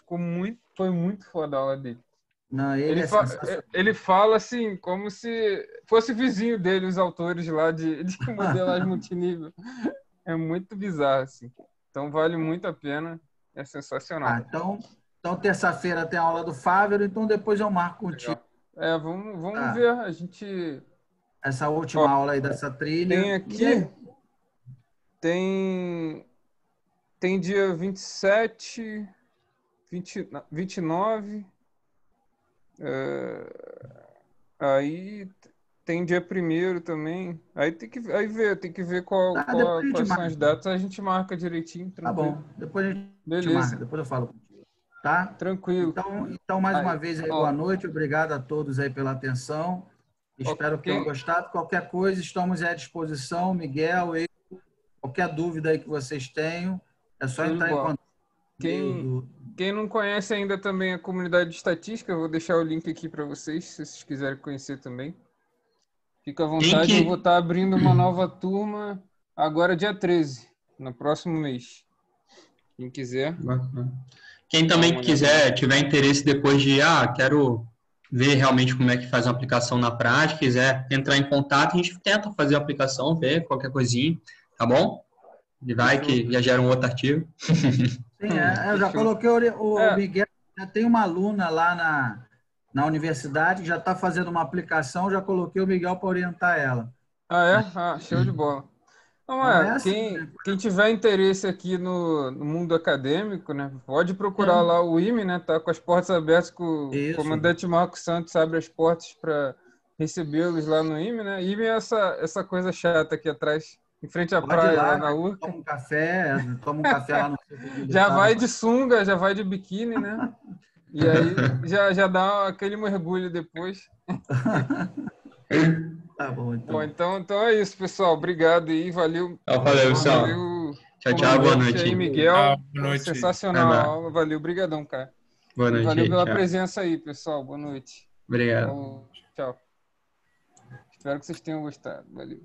foi muito foda a aula dele. Não, ele Ele, é fa sensacional. ele fala assim, como se fosse vizinho dele, os autores lá de modelagem multinível. É muito bizarro, assim. Então vale muito a pena, é sensacional. Então terça-feira tem a aula do Fávero, então depois eu marco contigo Legal. Vamos tá? ver. A gente. Essa Ó, última aula aí dessa trilha. tem E aí, aqui, tem, tem dia 27, 29. Aí tem dia primeiro também. Aí tem que ver depois a gente quais são as marca. datas. A gente marca direitinho, Tá tranquilo. bom, depois a gente marca, Beleza, depois eu falo contigo. Tá? tranquilo. Então, mais uma Aí, vez aí, boa ó, noite. Obrigado a todos aí pela atenção. Espero que tenham quem, gostado. Qualquer coisa, estamos à disposição. Miguel, eu, qualquer dúvida aí que vocês tenham, é só show de entrar em bola. contato com o e-mail Quem, do. quem não conhece ainda também a comunidade de estatística, eu vou deixar o link aqui para vocês, se vocês quiserem conhecer também. Fica à Quem vontade, eu vou que. estar abrindo uma nova turma agora dia 13, no próximo mês. Quem quiser, Quem dá também uma olhada lá. quiser, tiver interesse depois de, quero ver realmente como é que faz uma aplicação na prática, quiser entrar em contato, a gente tenta fazer a aplicação, ver qualquer coisinha, tá bom? E vai Fechou. que já gera um outro artigo. Sim, eu já Fechou. coloquei o É, Miguel, já tem uma aluna lá na universidade que já está fazendo uma aplicação, já coloquei o Miguel para orientar ela. show de bola. Não Então é é, assim, né? quem tiver interesse aqui no mundo acadêmico, né, pode procurar lá o IME, né, tá com as portas abertas, que o Isso. comandante Marcos Santos abre as portas para recebê-los lá no IME, né? IME é essa coisa chata aqui atrás, em frente à Pode ir praia, lá lá, na Urca. toma um café lá no centro Já militar. vai de sunga, já vai de biquíni, né? E aí já dá aquele mergulho depois. Tá bom, Bom, então. então é isso, pessoal. Obrigado aí, valeu. Valeu, pessoal. Valeu, Tchau, tchau, boa comandante aí, noite. Miguel. Boa noite. Bye, Sensacional a bye. aula, valeu, brigadão, cara. Boa E noite valeu aí, pela tchau. presença aí, pessoal. Boa noite. Obrigado. Falou, tchau. Espero que vocês tenham gostado. Valeu.